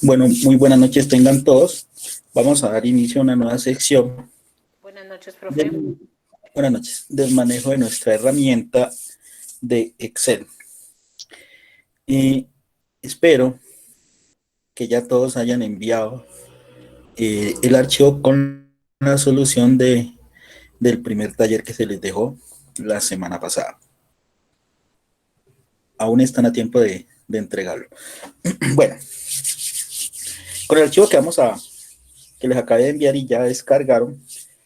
Bueno, muy buenas noches tengan todos. Vamos a dar inicio a una nueva sección Buenas noches, profe. del, buenas noches, del manejo de nuestra herramienta de Excel. Y espero que ya todos hayan enviado el archivo con la solución del primer taller que se les dejó la semana pasada. Aún están a tiempo de entregarlo. Bueno, con el archivo que les acabé de enviar y ya descargaron,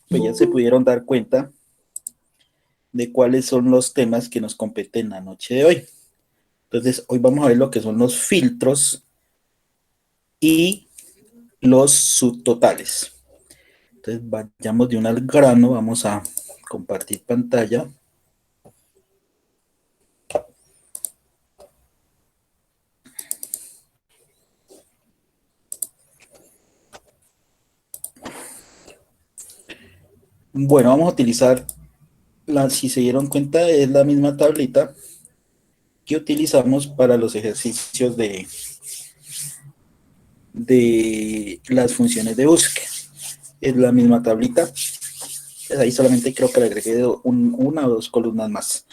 pues ya se pudieron dar cuenta de cuáles son los temas que nos competen la noche de hoy. Entonces, hoy vamos a ver lo que son los filtros y los subtotales. Entonces, vayamos de un al grano, vamos a compartir pantalla. Bueno, vamos a utilizar, si se dieron cuenta, es la misma tablita que utilizamos para los ejercicios de las funciones de búsqueda. Es la misma tablita. Pues ahí solamente creo que le agregué una o dos columnas más.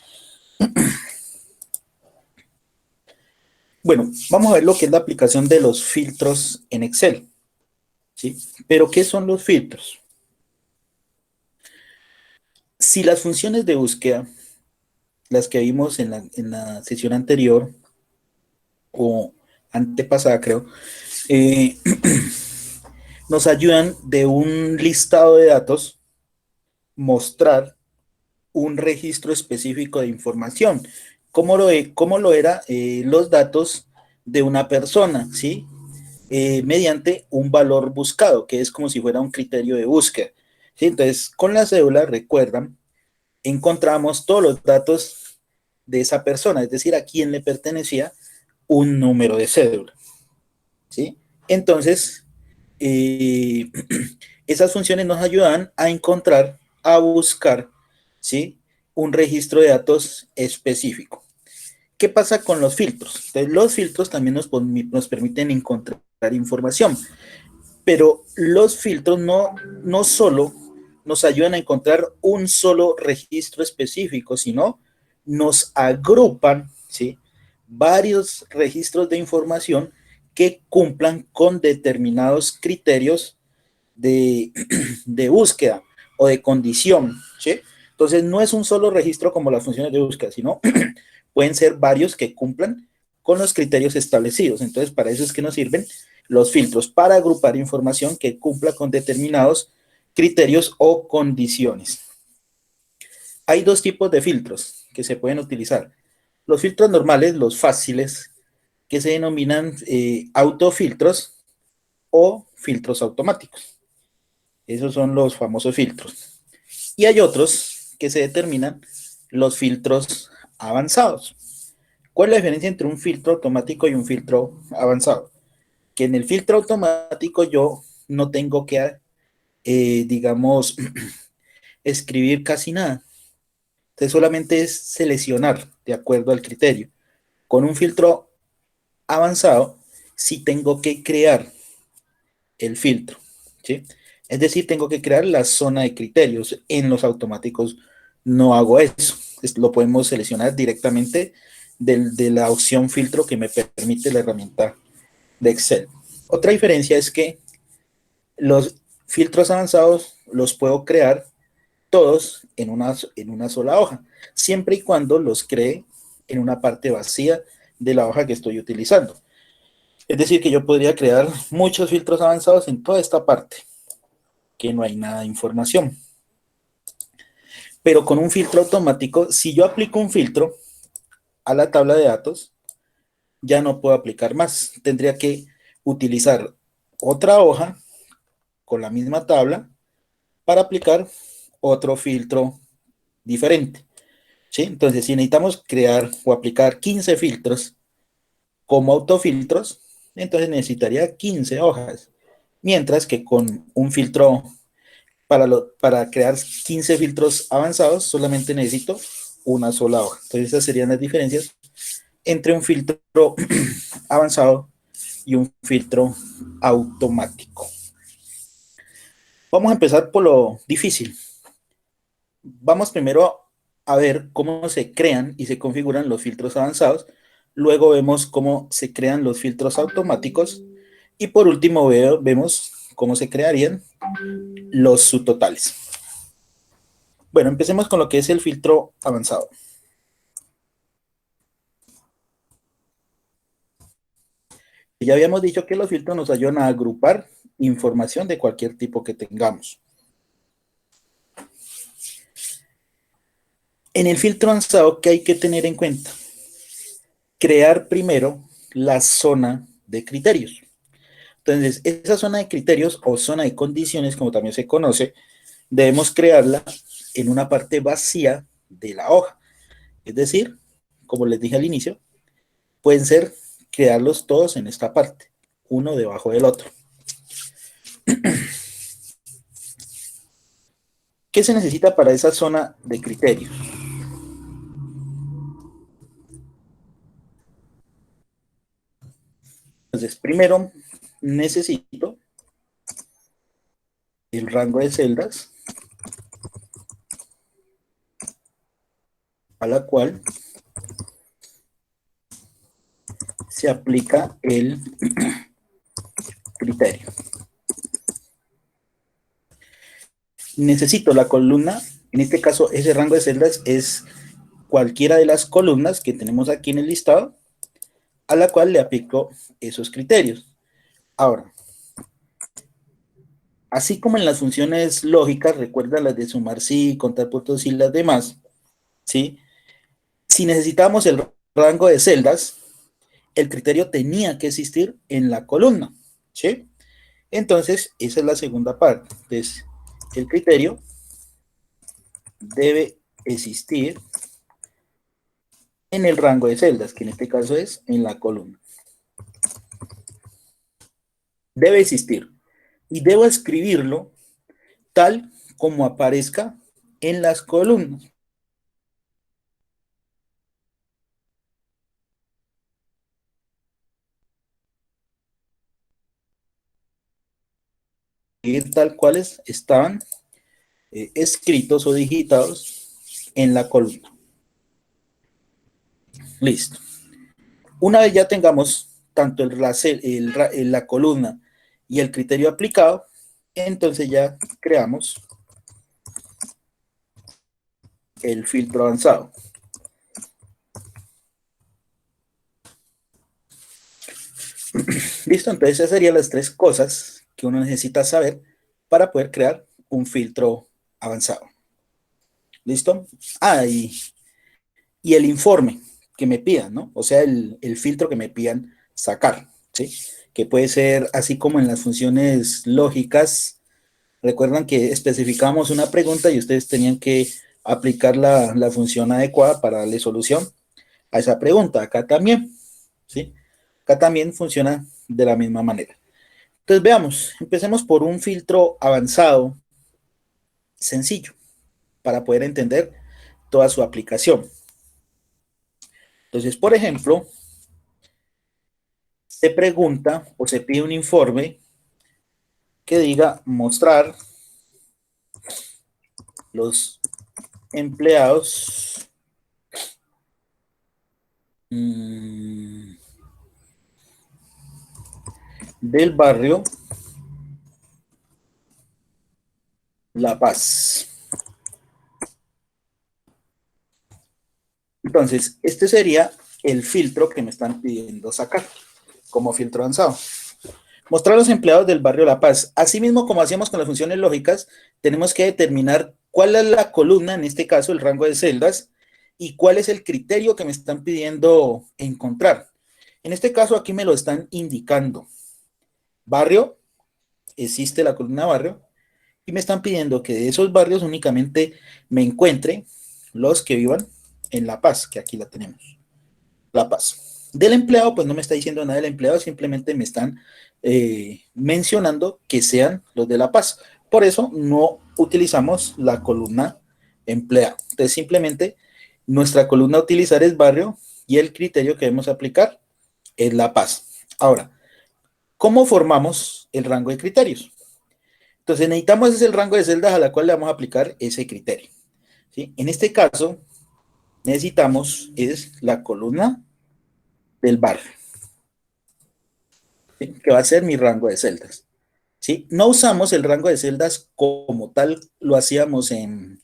Bueno, vamos a ver lo que es la aplicación de los filtros en Excel, ¿sí? Pero, ¿qué son los filtros? Si las funciones de búsqueda, las que vimos en la sesión anterior o antepasada, creo, eh, nos ayudan de un listado de datos mostrar un registro específico de información, cómo lo era los datos de una persona, ¿sí? Mediante un valor buscado, que es como si fuera un criterio de búsqueda. ¿Sí? Entonces, con la cédula, recuerdan, encontramos todos los datos de esa persona, es decir, a quién le pertenecía un número de cédula. ¿Sí? Entonces, eh, esas funciones nos ayudan a encontrar, a buscar, ¿sí? Un registro de datos específico. ¿Qué pasa con los filtros? Entonces, los filtros también nos permiten encontrar información, pero los filtros no solo nos ayudan a encontrar un solo registro específico, sino nos agrupan, ¿sí? Varios registros de información que cumplan con determinados criterios de, de búsqueda o de condición, ¿sí? Entonces no es un solo registro como las funciones de búsqueda, sino pueden ser varios que cumplan con los criterios establecidos. Entonces, para eso es que nos sirven los filtros, para agrupar información que cumpla con determinados criterios o condiciones. Hay dos tipos de filtros que se pueden utilizar. Los filtros normales, los fáciles, que se denominan autofiltros o filtros automáticos. Esos son los famosos filtros. Y hay otros que se determinan los filtros avanzados. ¿Cuál es la diferencia entre un filtro automático y un filtro avanzado? Que en el filtro automático yo no tengo que, digamos, escribir casi nada. Entonces solamente es seleccionar de acuerdo al criterio. Con un filtro avanzado, sí tengo que crear el filtro, ¿sí? Es decir, tengo que crear la zona de criterios. En los automáticos no hago eso. Lo podemos seleccionar directamente de la opción filtro que me permite la herramienta de Excel. Otra diferencia es que los filtros avanzados los puedo crear todos en una sola hoja, siempre y cuando los cree en una parte vacía de la hoja que estoy utilizando. Es decir, que yo podría crear muchos filtros avanzados en toda esta parte, que no hay nada de información. Pero con un filtro automático, si yo aplico un filtro a la tabla de datos, ya no puedo aplicar más. Tendría que utilizar otra hoja con la misma tabla para aplicar otro filtro diferente. ¿Sí? Entonces, si necesitamos crear o aplicar 15 filtros como autofiltros, entonces necesitaría 15 hojas. Mientras que con un filtro, para crear 15 filtros avanzados, solamente necesito una sola hoja. Entonces, esas serían las diferencias entre un filtro avanzado y un filtro automático. Vamos a empezar por lo difícil. Vamos primero a ver cómo se crean y se configuran los filtros avanzados. Luego vemos cómo se crean los filtros automáticos. Y por último vemos cómo se crearían los subtotales. Bueno, empecemos con lo que es el filtro avanzado. Ya habíamos dicho que los filtros nos ayudan a agrupar información de cualquier tipo que tengamos. En el filtro avanzado, ¿qué hay que tener en cuenta? Crear primero la zona de criterios. Entonces, esa zona de criterios o zona de condiciones, como también se conoce, debemos crearla en una parte vacía de la hoja. Es decir, como les dije al inicio, pueden ser crearlos todos en esta parte, uno debajo del otro. ¿Qué se necesita para esa zona de criterios? Entonces, primero necesito el rango de celdas a la cual se aplica el criterio. Necesito la columna, en este caso ese rango de celdas es cualquiera de las columnas que tenemos aquí en el listado, a la cual le aplico esos criterios. Ahora, así como en las funciones lógicas, recuerda las de sumar sí, contar puntos y las demás, ¿sí? Si necesitamos el rango de celdas, el criterio tenía que existir en la columna, ¿sí? Entonces, esa es la segunda parte. Entonces, el criterio debe existir en el rango de celdas, que en este caso es en la columna. Debe existir. Y debo escribirlo tal como aparezca en las columnas. Tal cuales estaban escritos o digitados en la columna. Listo. Una vez ya tengamos tanto la columna y el criterio aplicado, entonces ya creamos el filtro avanzado. Listo, entonces esas serían las tres cosas que uno necesita saber para poder crear un filtro avanzado. ¿Listo? Ah, y el informe que me pidan, ¿no? O sea, el filtro que me pidan sacar, ¿sí? Que puede ser así como en las funciones lógicas. Recuerdan que especificamos una pregunta y ustedes tenían que aplicar la función adecuada para darle solución a esa pregunta. Acá también, ¿sí? Acá también funciona de la misma manera. Entonces veamos, empecemos por un filtro avanzado, sencillo, para poder entender toda su aplicación. Entonces, por ejemplo, se pregunta o se pide un informe que diga mostrar los empleados del barrio La Paz. Entonces, este sería el filtro que me están pidiendo sacar como filtro avanzado. Mostrar a los empleados del barrio La Paz. Asimismo, como hacíamos con las funciones lógicas, tenemos que determinar cuál es la columna, en este caso el rango de celdas, y cuál es el criterio que me están pidiendo encontrar. En este caso aquí me lo están indicando. Barrio, existe la columna barrio, y me están pidiendo que de esos barrios únicamente me encuentre los que vivan en La Paz, que aquí la tenemos. La Paz. Del empleado, pues no me está diciendo nada del empleado, simplemente me están mencionando que sean los de La Paz. Por eso no utilizamos la columna empleado. Entonces simplemente nuestra columna a utilizar es barrio y el criterio que debemos aplicar es La Paz. Ahora, ¿Cómo formamos el rango de criterios? Entonces necesitamos ese el rango de celdas a la cual le vamos a aplicar ese criterio, ¿sí? En este caso necesitamos es la columna del barrio, ¿sí? Que va a ser mi rango de celdas, ¿sí? No usamos el rango de celdas como tal lo hacíamos en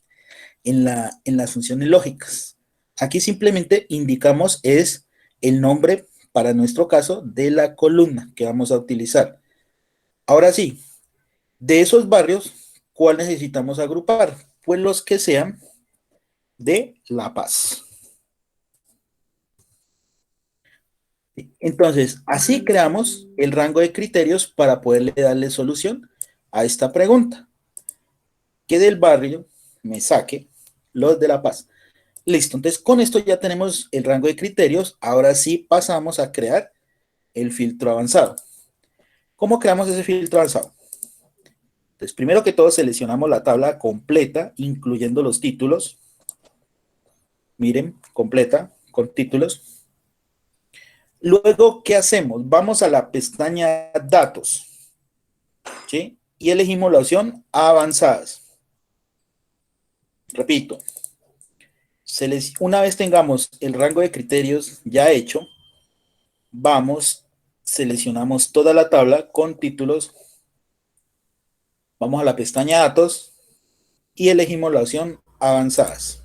las funciones lógicas. Aquí simplemente indicamos es el nombre, para nuestro caso, de la columna que vamos a utilizar. Ahora sí, de esos barrios, ¿cuál necesitamos agrupar? Pues los que sean de La Paz. Entonces, así creamos el rango de criterios para poderle darle solución a esta pregunta. Que del barrio me saque los de La Paz. Listo, entonces con esto ya tenemos el rango de criterios. Ahora sí pasamos a crear el filtro avanzado. ¿Cómo creamos ese filtro avanzado? Entonces, primero que todo seleccionamos la tabla completa, incluyendo los títulos. Miren, completa, con títulos. Luego, ¿qué hacemos? Vamos a la pestaña Datos, ¿sí? Y elegimos la opción Avanzadas. Repito, una vez tengamos el rango de criterios ya hecho, vamos, seleccionamos toda la tabla con títulos, vamos a la pestaña Datos y elegimos la opción Avanzadas.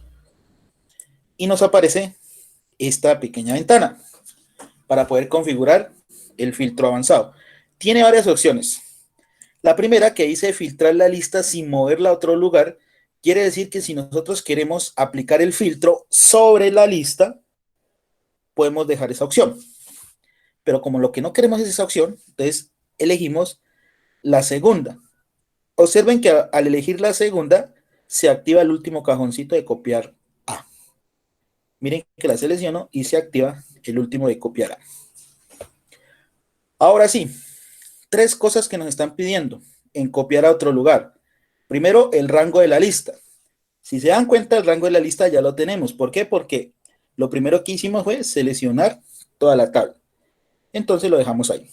Y nos aparece esta pequeña ventana para poder configurar el filtro avanzado. Tiene varias opciones. La primera, que dice filtrar la lista sin moverla a otro lugar, quiere decir que si nosotros queremos aplicar el filtro sobre la lista, podemos dejar esa opción. Pero como lo que no queremos es esa opción, entonces elegimos la segunda. Observen que al elegir la segunda, se activa el último cajoncito de copiar A. Miren que la selecciono y se activa el último de copiar A. Ahora sí, tres cosas que nos están pidiendo en copiar a otro lugar. Primero, el rango de la lista. Si se dan cuenta, el rango de la lista ya lo tenemos. ¿Por qué? Porque lo primero que hicimos fue seleccionar toda la tabla. Entonces lo dejamos ahí.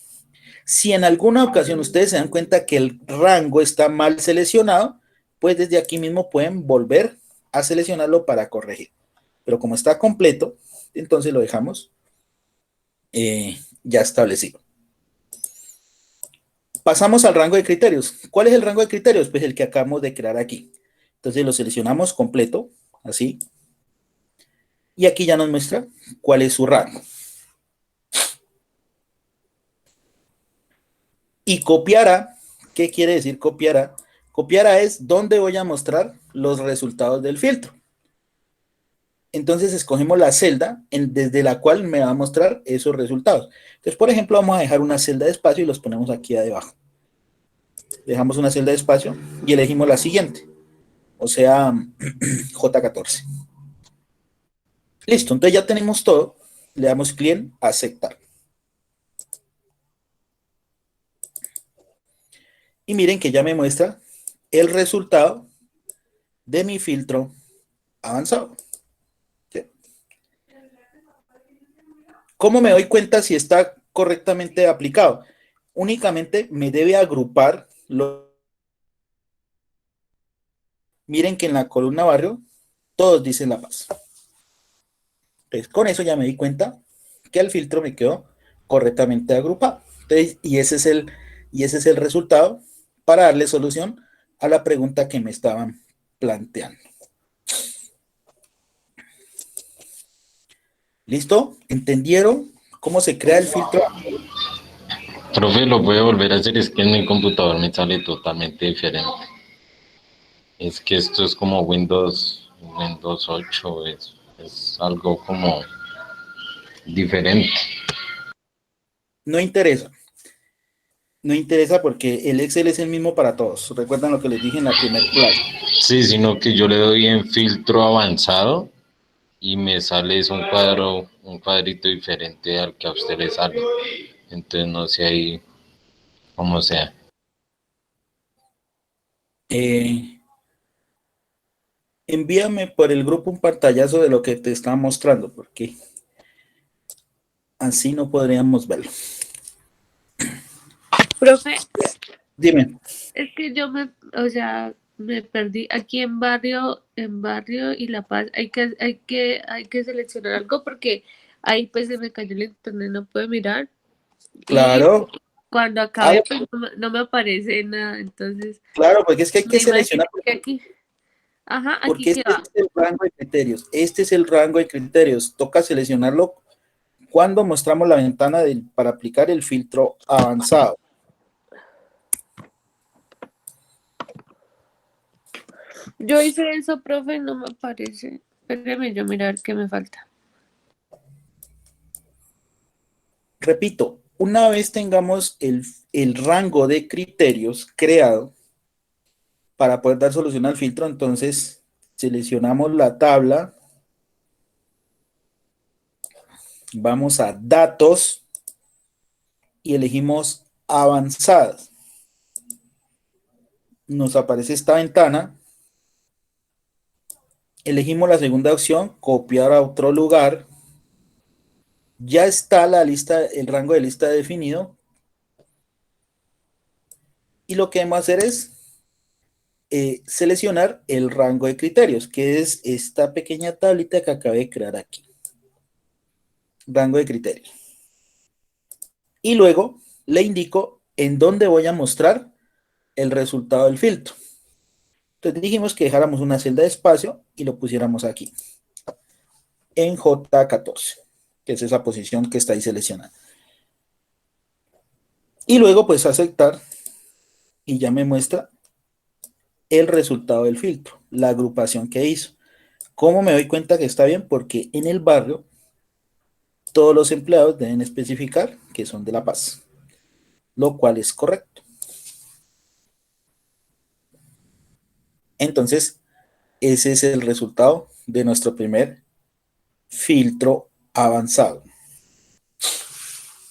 Si en alguna ocasión ustedes se dan cuenta que el rango está mal seleccionado, pues desde aquí mismo pueden volver a seleccionarlo para corregir. Pero como está completo, entonces lo dejamos ya establecido. Pasamos al rango de criterios. ¿Cuál es el rango de criterios? Pues el que acabamos de crear aquí. Entonces lo seleccionamos completo, así. Y aquí ya nos muestra cuál es su rango. Y copiará, ¿qué quiere decir copiará? Copiará es dónde voy a mostrar los resultados del filtro. Entonces escogemos la celda desde la cual me va a mostrar esos resultados. Entonces, por ejemplo, vamos a dejar una celda de espacio y los ponemos aquí abajo. Dejamos una celda de espacio y elegimos la siguiente, o sea, J14. Listo, entonces ya tenemos todo. Le damos clic en aceptar. Y miren que ya me muestra el resultado de mi filtro avanzado. ¿Sí? ¿Cómo me doy cuenta si está correctamente aplicado? Únicamente me debe agrupar Miren que en la columna barrio todos dicen La Paz. Entonces, con eso ya me di cuenta que el filtro me quedó correctamente agrupado. Entonces, y ese es el resultado para darle solución a la pregunta que me estaban planteando. ¿Listo? ¿Entendieron cómo se crea el filtro? Profe, lo voy a volver a hacer, es que en mi computador me sale totalmente diferente. Es que esto es como Windows 8, es algo como diferente. No interesa. No interesa porque el Excel es el mismo para todos. ¿Recuerdan lo que les dije en la primera clase? Sí, sino que yo le doy en filtro avanzado y me sale es un cuadrito diferente al que a usted le sale. Entonces no sé ahí cómo sea. Envíame por el grupo un pantallazo de lo que te estaba mostrando, porque así no podríamos verlo. Profe, Dime. es que o sea, me perdí aquí en barrio y La Paz. Hay que seleccionar algo porque ahí pues se me cayó el internet, no puedo mirar. Y Claro. cuando Ah, acabe, pues no me aparece nada. Entonces, claro, porque es que hay que me imagino seleccionar que aquí, ajá, aquí porque qué este es va. el rango de criterios. Este es el rango de criterios. Toca seleccionarlo cuando mostramos la ventana para aplicar el filtro avanzado. Yo hice eso, profe, no me aparece. Espéreme yo mirar qué me falta. Repito, una vez tengamos el rango de criterios creado para poder dar solución al filtro, entonces seleccionamos la tabla, vamos a datos y elegimos avanzadas. Nos aparece esta ventana. Elegimos la segunda opción, copiar a otro lugar. Ya está la lista, el rango de lista definido. Y lo que debemos hacer es seleccionar el rango de criterios, que es esta pequeña tablita que acabé de crear aquí. Rango de criterios. Y luego le indico en dónde voy a mostrar el resultado del filtro. Entonces dijimos que dejáramos una celda de espacio y lo pusiéramos aquí, en J14, que es esa posición que está ahí seleccionada. Y luego pues aceptar y ya me muestra el resultado del filtro, la agrupación que hizo. ¿Cómo me doy cuenta que está bien? Porque en el barrio todos los empleados deben especificar que son de La Paz, lo cual es correcto. Entonces, ese es el resultado de nuestro primer filtro avanzado.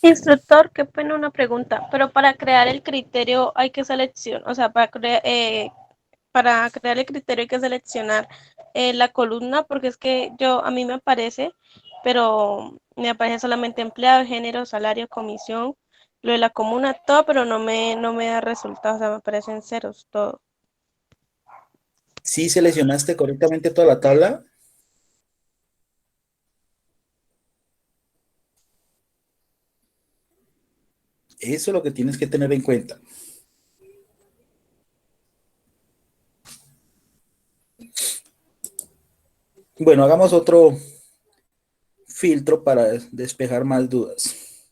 Instructor, qué pena una pregunta, pero para crear el criterio hay que seleccionar, o sea, para crear el criterio hay que seleccionar la columna, porque es que a mí me aparece, pero me aparece solamente empleado, género, salario, comisión, lo de la comuna, todo, pero no me da resultados, o sea, me aparecen ceros, todo. ¿Sí seleccionaste correctamente toda la tabla? Eso es lo que tienes que tener en cuenta. Bueno, hagamos otro filtro para despejar más dudas.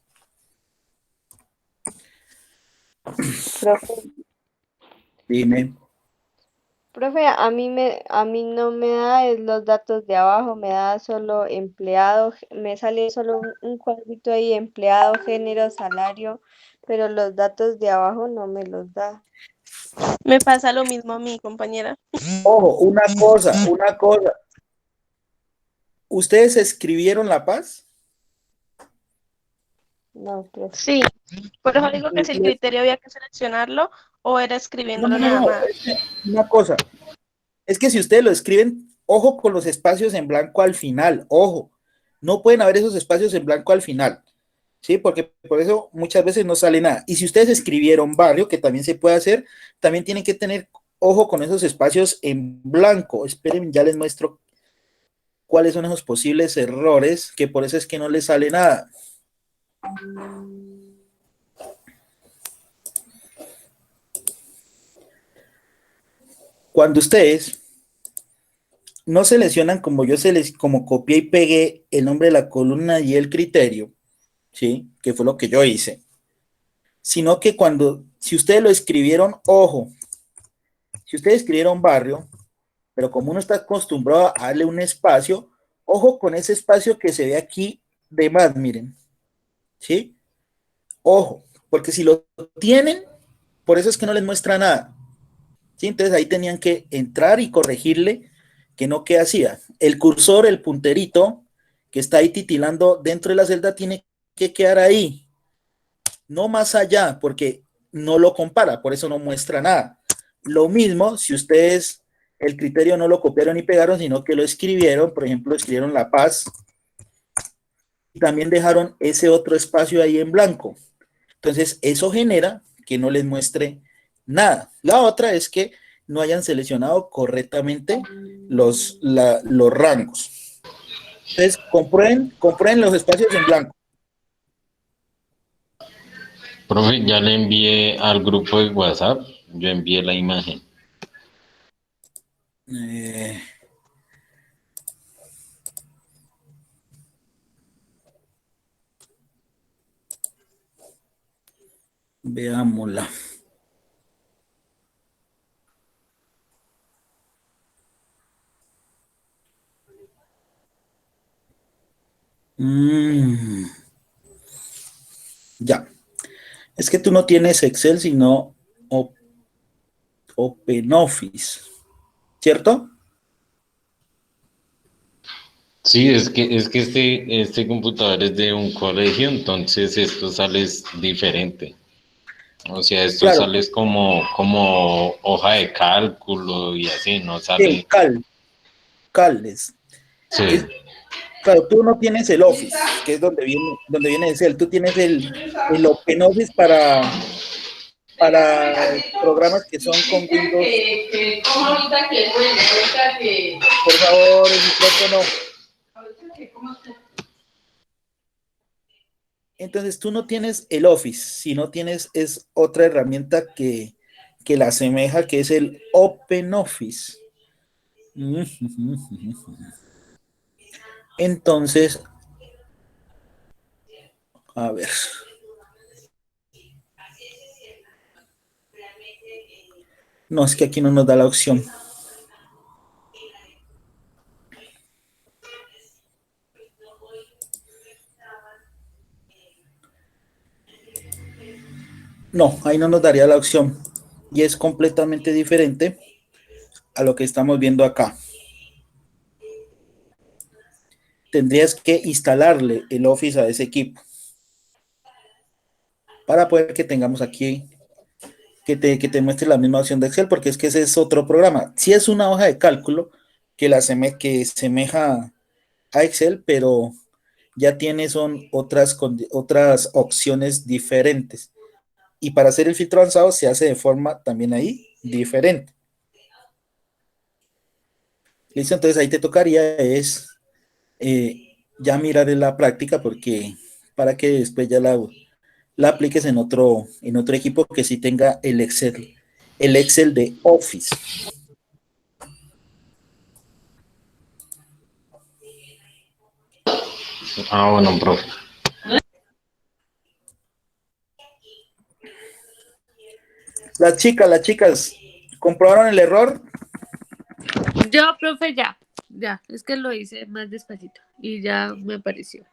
Profe, Dime. profe, a mí no me da los datos de abajo, me da solo empleado, me sale solo un cuadrito ahí, empleado, género, salario, pero los datos de abajo no me los da. Me pasa lo mismo a mi compañera. Ojo, una cosa. ¿Ustedes escribieron La Paz? No, profe. Sí, por eso digo que si el criterio había que seleccionarlo o era escribiéndolo nada más. Una cosa. Es que si ustedes lo escriben, ojo con los espacios en blanco al final, ojo. No pueden haber esos espacios en blanco al final. ¿Sí? Porque por eso muchas veces no sale nada. Y si ustedes escribieron barrio, que también se puede hacer, también tienen que tener ojo con esos espacios en blanco. Esperen, ya les muestro cuáles son esos posibles errores, que por eso es que no les sale nada. Cuando ustedes no seleccionan como como copié y pegué el nombre de la columna y el criterio, ¿sí? Que fue lo que yo hice. Sino que si ustedes lo escribieron, ojo, si ustedes escribieron barrio, pero como uno está acostumbrado a darle un espacio, ojo con ese espacio que se ve aquí de más, miren, ¿sí? Ojo, porque si lo tienen, por eso es que no les muestra nada, ¿sí? Entonces ahí tenían que entrar y corregirle que no, ¿qué hacía? El cursor, el punterito que está ahí titilando dentro de la celda tiene que quedar ahí, no más allá, porque no lo compara, por eso no muestra nada. Lo mismo si ustedes el criterio no lo copiaron y pegaron, sino que lo escribieron, por ejemplo, escribieron La Paz y también dejaron ese otro espacio ahí en blanco. Entonces, eso genera que no les muestre nada. La otra es que no hayan seleccionado correctamente los rangos. Entonces, comprueben los espacios en blanco. Profe, ya le envié al grupo de WhatsApp, yo envié la imagen. Veámosla. Ya. Es que tú no tienes Excel, sino OpenOffice, ¿cierto? Sí, es que este computador es de un colegio, entonces esto sale diferente. O sea, esto Claro, sale como hoja de cálculo y así, no el sale. Cales. Sí, Claro, tú no tienes el Office, que es donde viene Excel. Tú tienes el OpenOffice para programas que son con Windows. Por favor, el micrófono. Entonces, tú no tienes el Office, sino es otra herramienta que la asemeja, que es el OpenOffice. Entonces, a ver. No, es que aquí no nos da la opción. No, ahí no nos daría la opción. Y es completamente diferente a lo que estamos viendo acá. Tendrías que instalarle el Office a ese equipo para poder que tengamos aquí, que te muestre la misma opción de Excel, porque es que ese es otro programa. Sí es una hoja de cálculo que semeja a Excel, pero ya son otras opciones diferentes. Y para hacer el filtro avanzado se hace de forma también ahí diferente. Listo, entonces ahí te tocaría ya mirar en la práctica, porque para que después ya la apliques en otro equipo que sí tenga el Excel de Office. bueno, profe. Las chicas, ¿comprobaron el error? Yo, profe, ya, es que lo hice más despacito y ya me apareció.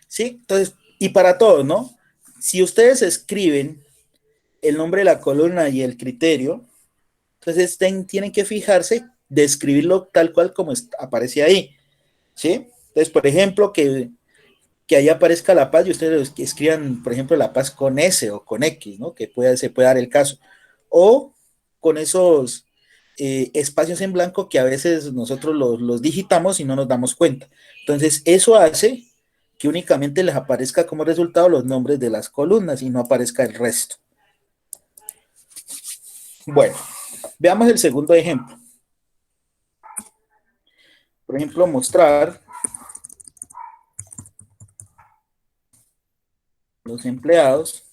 Sí, entonces, y para todos, ¿no? Si ustedes escriben el nombre de la columna y el criterio, entonces tienen que fijarse de escribirlo tal cual como aparece ahí, ¿sí? Entonces, por ejemplo, que ahí aparezca La Paz y ustedes escriban, por ejemplo, La Paz con S o con X, ¿no? Que se puede dar el caso. O con esos espacios en blanco que a veces nosotros los digitamos y no nos damos cuenta. Entonces, eso hace que únicamente les aparezca como resultado los nombres de las columnas y no aparezca el resto. Bueno, veamos el segundo ejemplo. Por ejemplo, mostrar los empleados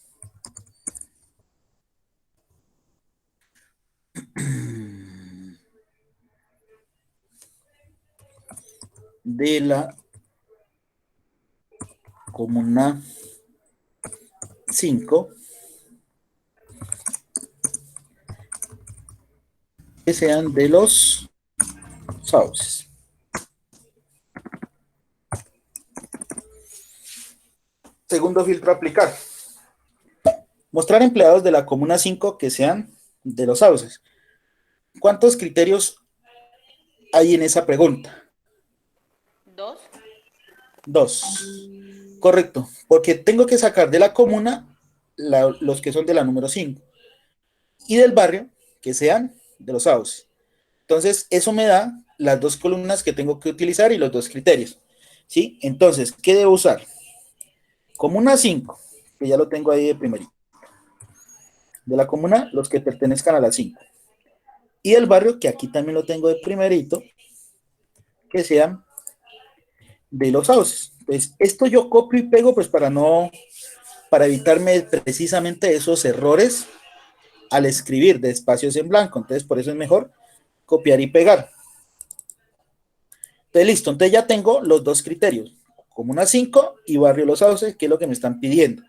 de la comuna 5 que sean de los sauces. Segundo filtro a aplicar. Mostrar empleados de la comuna 5 que sean de los sauces. ¿Cuántos criterios hay en esa pregunta? 2. 2. Correcto, porque tengo que sacar de la comuna los que son de la número 5 y del barrio que sean de los sauces. Entonces, eso me da las dos columnas que tengo que utilizar y los dos criterios. ¿Sí? Entonces, ¿qué debo usar? Comuna 5, que ya lo tengo ahí de primerito. De la comuna, los que pertenezcan a la 5. Y del barrio, que aquí también lo tengo de primerito, que sean de los sauces. Entonces, esto yo copio y pego, pues para evitarme precisamente esos errores al escribir de espacios en blanco. Entonces, por eso es mejor copiar y pegar. Entonces, listo. Entonces ya tengo los dos criterios, comuna 5 y barrio Los Sauces, que es lo que me están pidiendo.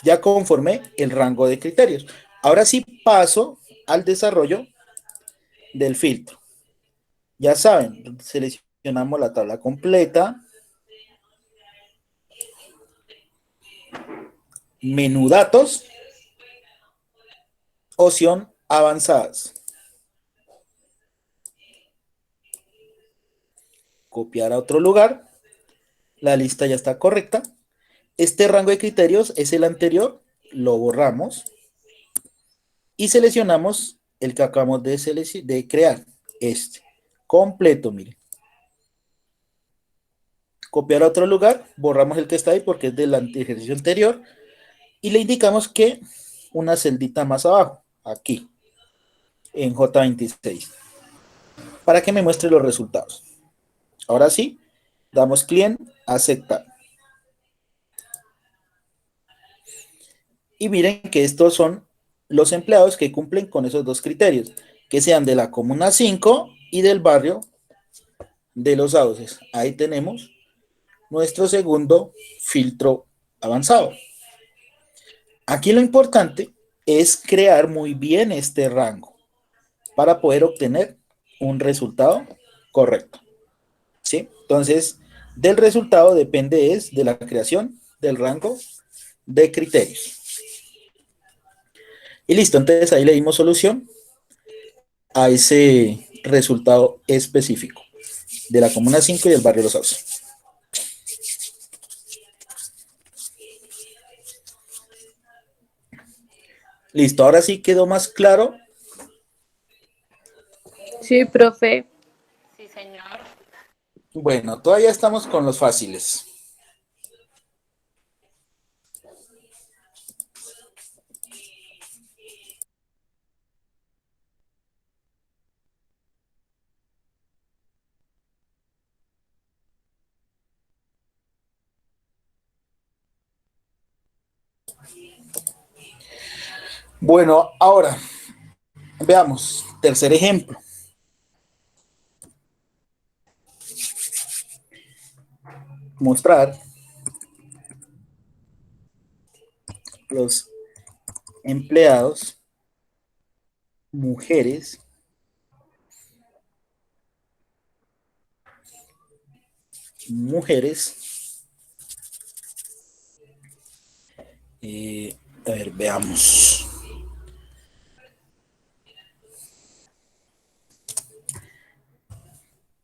Ya conformé el rango de criterios. Ahora sí paso al desarrollo del filtro. Ya saben, seleccionamos la tabla completa, menú datos, opción avanzadas. Copiar a otro lugar. La lista ya está correcta. Este rango de criterios es el anterior, lo borramos y seleccionamos el que acabamos de crear, este, completo, miren. Copiar a otro lugar, borramos el que está ahí porque es del ejercicio anterior y le indicamos que una celdita más abajo, aquí, en J26, para que me muestre los resultados. Ahora sí, damos clic en aceptar. Y miren que estos son los empleados que cumplen con esos dos criterios, que sean de la comuna 5 y del barrio de Los Sauces. Ahí tenemos nuestro segundo filtro avanzado. Aquí lo importante es crear muy bien este rango para poder obtener un resultado correcto. ¿Sí? Entonces, del resultado depende es de la creación del rango de criterios. Y listo, entonces ahí le dimos solución a ese resultado específico de la comuna 5 y del barrio Los Sauces. Listo, ahora sí quedó más claro. Sí, profe. Sí, señor. Bueno, todavía estamos con los fáciles. Bueno, ahora veamos, tercer ejemplo. Mostrar los empleados, mujeres, a ver, veamos.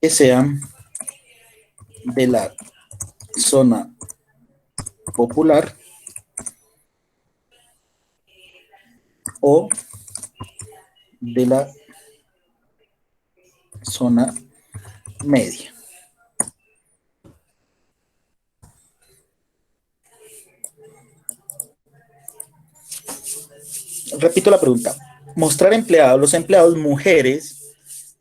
Que sean de la zona popular o de la zona media. Repito la pregunta. Mostrar empleados, los empleados mujeres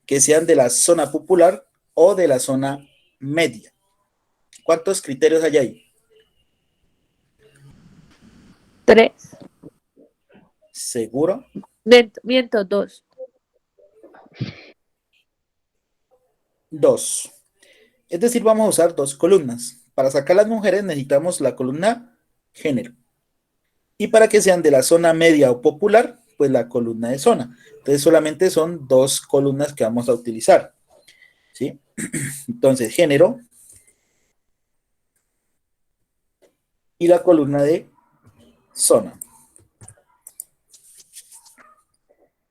que sean de la zona popular o de la zona media. ¿Cuántos criterios hay ahí? 3. ¿Seguro? Miento, 2. 2. Es decir, vamos a usar dos columnas. Para sacar las mujeres necesitamos la columna género. Y para que sean de la zona media o popular, pues la columna de zona. Entonces solamente son dos columnas que vamos a utilizar. ¿Sí? Entonces, género y la columna de zona.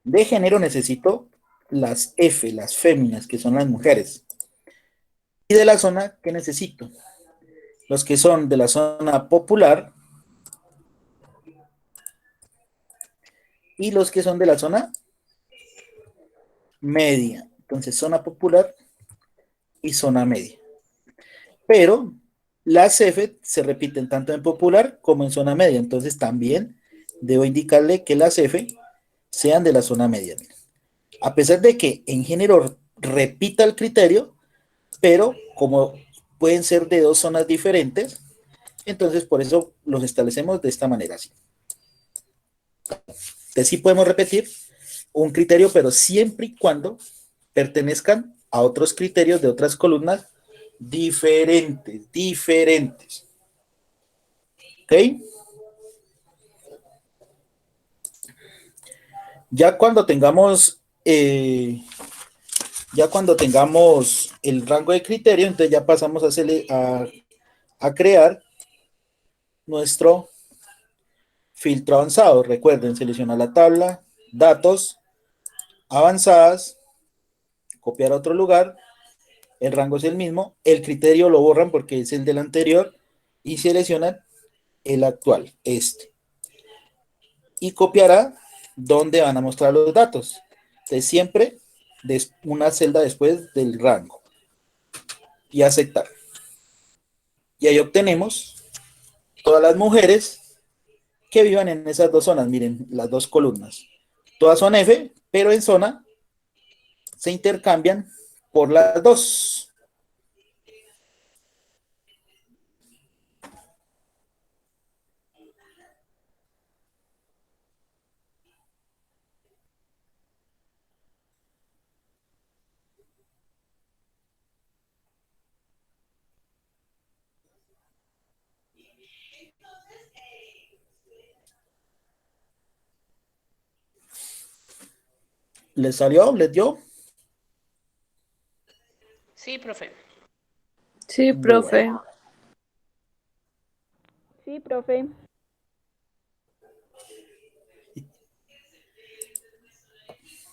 De género necesito las F, las féminas, que son las mujeres. Y de la zona, ¿qué necesito? Los que son de la zona popular y los que son de la zona media. Entonces, zona popular y zona media. Pero las F se repiten tanto en popular como en zona media. Entonces, también debo indicarle que las F sean de la zona media. A pesar de que en género repita el criterio, pero como pueden ser de dos zonas diferentes, entonces por eso los establecemos de esta manera. Así. Entonces sí podemos repetir un criterio, pero siempre y cuando pertenezcan a otros criterios de otras columnas diferentes. ¿Ok? Ya cuando tengamos el rango de criterio, entonces ya pasamos a crear nuestro filtro avanzado. Recuerden, seleccionar la tabla, datos, avanzadas, copiar a otro lugar, el rango es el mismo, el criterio lo borran porque es el del anterior y seleccionan el actual, este. Y copiará donde van a mostrar los datos. Entonces siempre una celda después del rango. Y aceptar. Y ahí obtenemos todas las mujeres que vivan en esas dos zonas. Miren, las dos columnas. Todas son F, pero en zona se intercambian por las dos. ¿Les salió? ¿Les dio? Sí, profe. Sí, profe. Bueno. Sí, profe.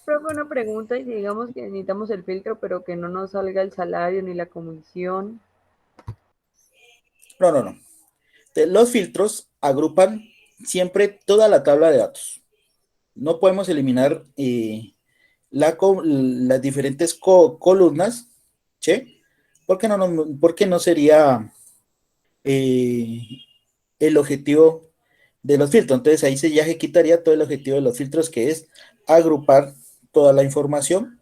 Profe, una pregunta, y si digamos que necesitamos el filtro, pero que no nos salga el salario ni la comisión. No. Entonces, los filtros agrupan siempre toda la tabla de datos. No podemos eliminar las diferentes columnas, ¿sí? Porque no sería el objetivo de los filtros. Entonces ahí ya se quitaría todo el objetivo de los filtros, que es agrupar toda la información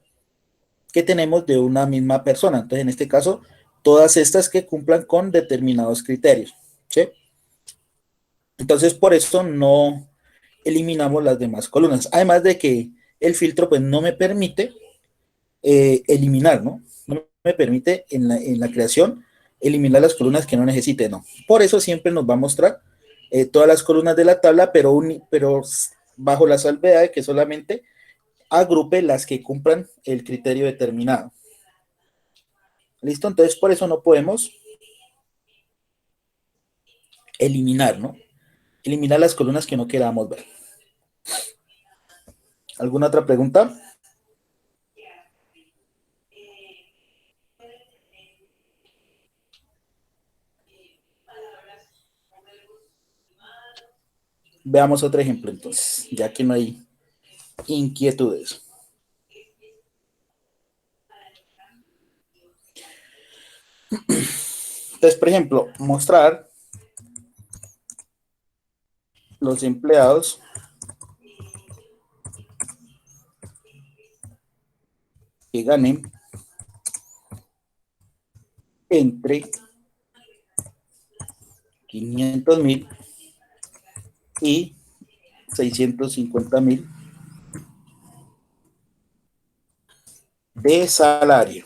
que tenemos de una misma persona. Entonces en este caso, todas estas que cumplan con determinados criterios, ¿sí? Entonces por eso no eliminamos las demás columnas. Además de que el filtro pues no me permite eliminar, ¿no? No me permite en la creación eliminar las columnas que no necesite, no. Por eso siempre nos va a mostrar todas las columnas de la tabla, pero bajo la salvedad de que solamente agrupe las que cumplan el criterio determinado. ¿Listo? Entonces por eso no podemos eliminar, ¿no? Eliminar las columnas que no queramos ver. ¿Alguna otra pregunta? Veamos otro ejemplo entonces, ya que no hay inquietudes. Entonces, por ejemplo, mostrar los empleados que ganen entre 500,000 y 650,000 de salario.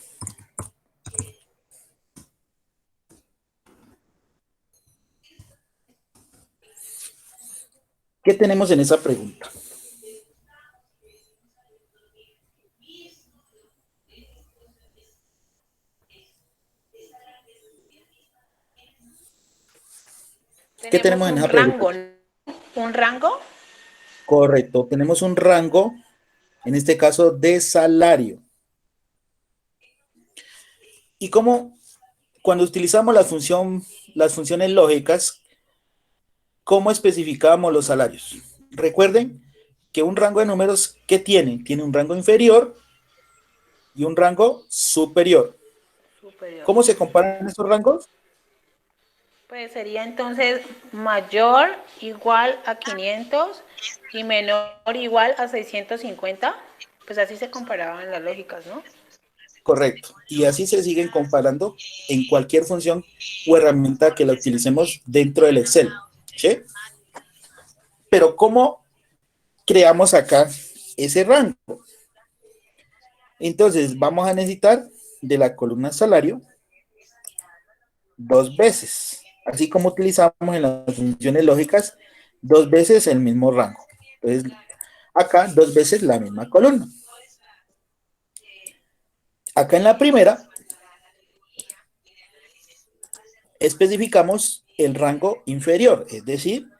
¿Qué tenemos en esa pregunta? ¿Qué tenemos en esa pregunta? ¿Un rango? Correcto, tenemos un rango, en este caso de salario. Y como cuando utilizamos las funciones lógicas, ¿cómo especificamos los salarios? Recuerden que un rango de números, ¿qué tiene? Tiene un rango inferior y un rango superior. ¿Cómo se comparan estos rangos? Pues sería entonces mayor igual a 500 y menor igual a 650. Pues así se comparaban las lógicas, ¿no? Correcto. Y así se siguen comparando en cualquier función o herramienta que la utilicemos dentro del Excel. ¿Sí? Pero ¿cómo creamos acá ese rango? Entonces vamos a necesitar de la columna salario dos veces. Así como utilizamos en las funciones lógicas, dos veces el mismo rango. Entonces, acá dos veces la misma columna. Acá en la primera, especificamos el rango inferior, es decir,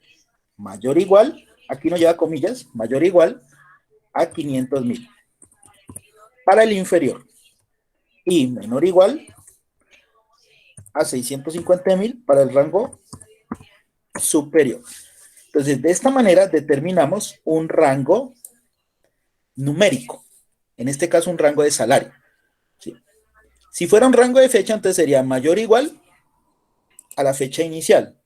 mayor o igual, aquí no lleva comillas, mayor o igual a 500.000 para el inferior y menor o igual a 650.000 para el rango superior. Entonces, de esta manera determinamos un rango numérico, en este caso un rango de salario. ¿Sí? Si fuera un rango de fecha, entonces sería mayor o igual a la fecha inicial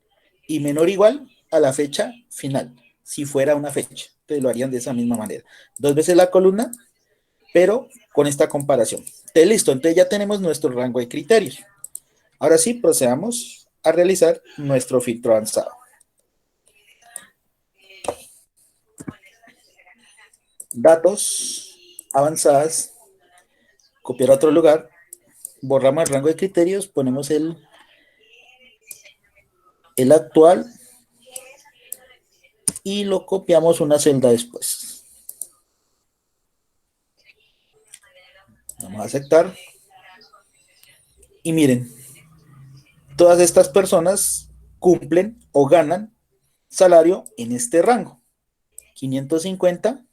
y menor o igual a la fecha final, si fuera una fecha. Entonces lo harían de esa misma manera. Dos veces la columna, pero con esta comparación. Entonces, listo, entonces ya tenemos nuestro rango de criterios. Ahora sí, procedamos a realizar nuestro filtro avanzado. Datos avanzadas, copiar a otro lugar, borramos el rango de criterios, ponemos el actual y lo copiamos una celda después. Vamos a aceptar. Y miren, todas estas personas cumplen o ganan salario en este rango. 550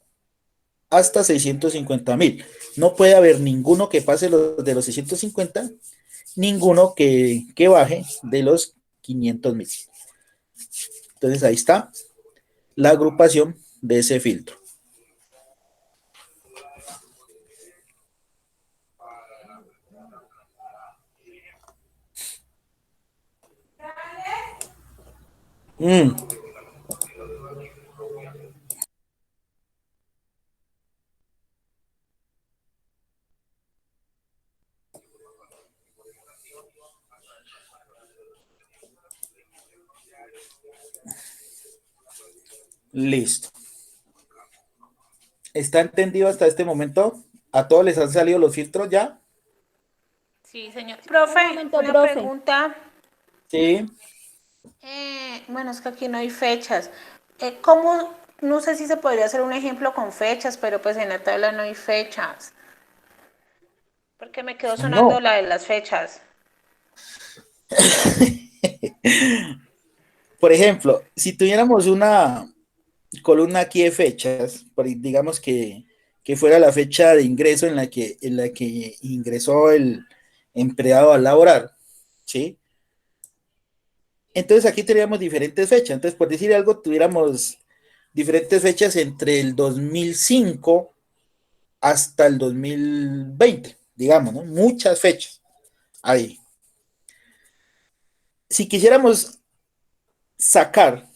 hasta 650.000. No puede haber ninguno que pase de los 650, ninguno que baje de los 500.000. Entonces ahí está la agrupación de ese filtro. Listo. ¿Está entendido hasta este momento? ¿A todos les han salido los filtros ya? Sí, señor. Profe, una pregunta. Sí. Bueno, es que aquí no hay fechas. ¿Cómo? No sé si se podría hacer un ejemplo con fechas, pero pues en la tabla no hay fechas. Porque me quedó sonando No. la de las fechas. Por ejemplo, si tuviéramos una columna aquí de fechas, digamos que fuera la fecha de ingreso en la que ingresó el empleado a laborar, ¿sí? Entonces aquí teníamos diferentes fechas. Entonces, por decir algo, tuviéramos diferentes fechas entre el 2005 hasta el 2020, digamos, ¿no? Muchas fechas ahí. Si quisiéramos sacar,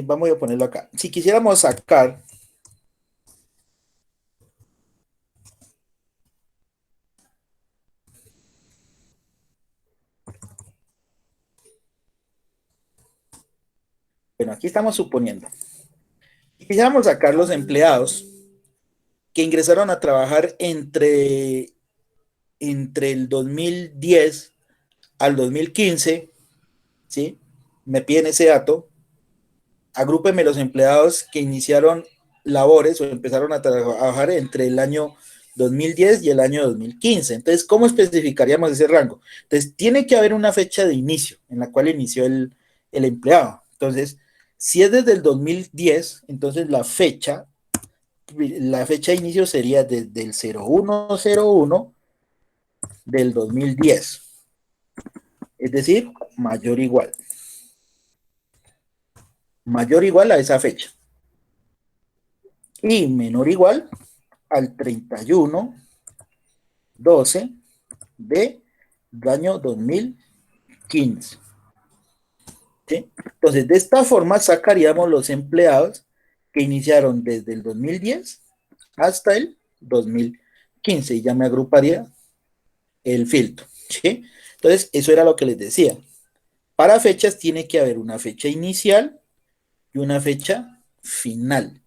vamos a ponerlo acá, si quisiéramos sacar bueno, aquí estamos suponiendo, si quisiéramos sacar los empleados que ingresaron a trabajar entre el 2010 al 2015, ¿sí? Me piden ese dato, agrúpenme los empleados que iniciaron labores o empezaron a trabajar entre el año 2010 y el año 2015. Entonces, ¿cómo especificaríamos ese rango? Entonces, tiene que haber una fecha de inicio en la cual inició el empleado. Entonces, si es desde el 2010, entonces la fecha de inicio sería desde el 0101 del 2010. Es decir, mayor o igual. Mayor o igual a esa fecha. Y menor o igual al 31/12 del año 2015. 2015. ¿Sí? Entonces, de esta forma sacaríamos los empleados que iniciaron desde el 2010 hasta el 2015 y ya me agruparía el filtro. ¿Sí? Entonces, eso era lo que les decía. Para fechas tiene que haber una fecha inicial y una fecha final.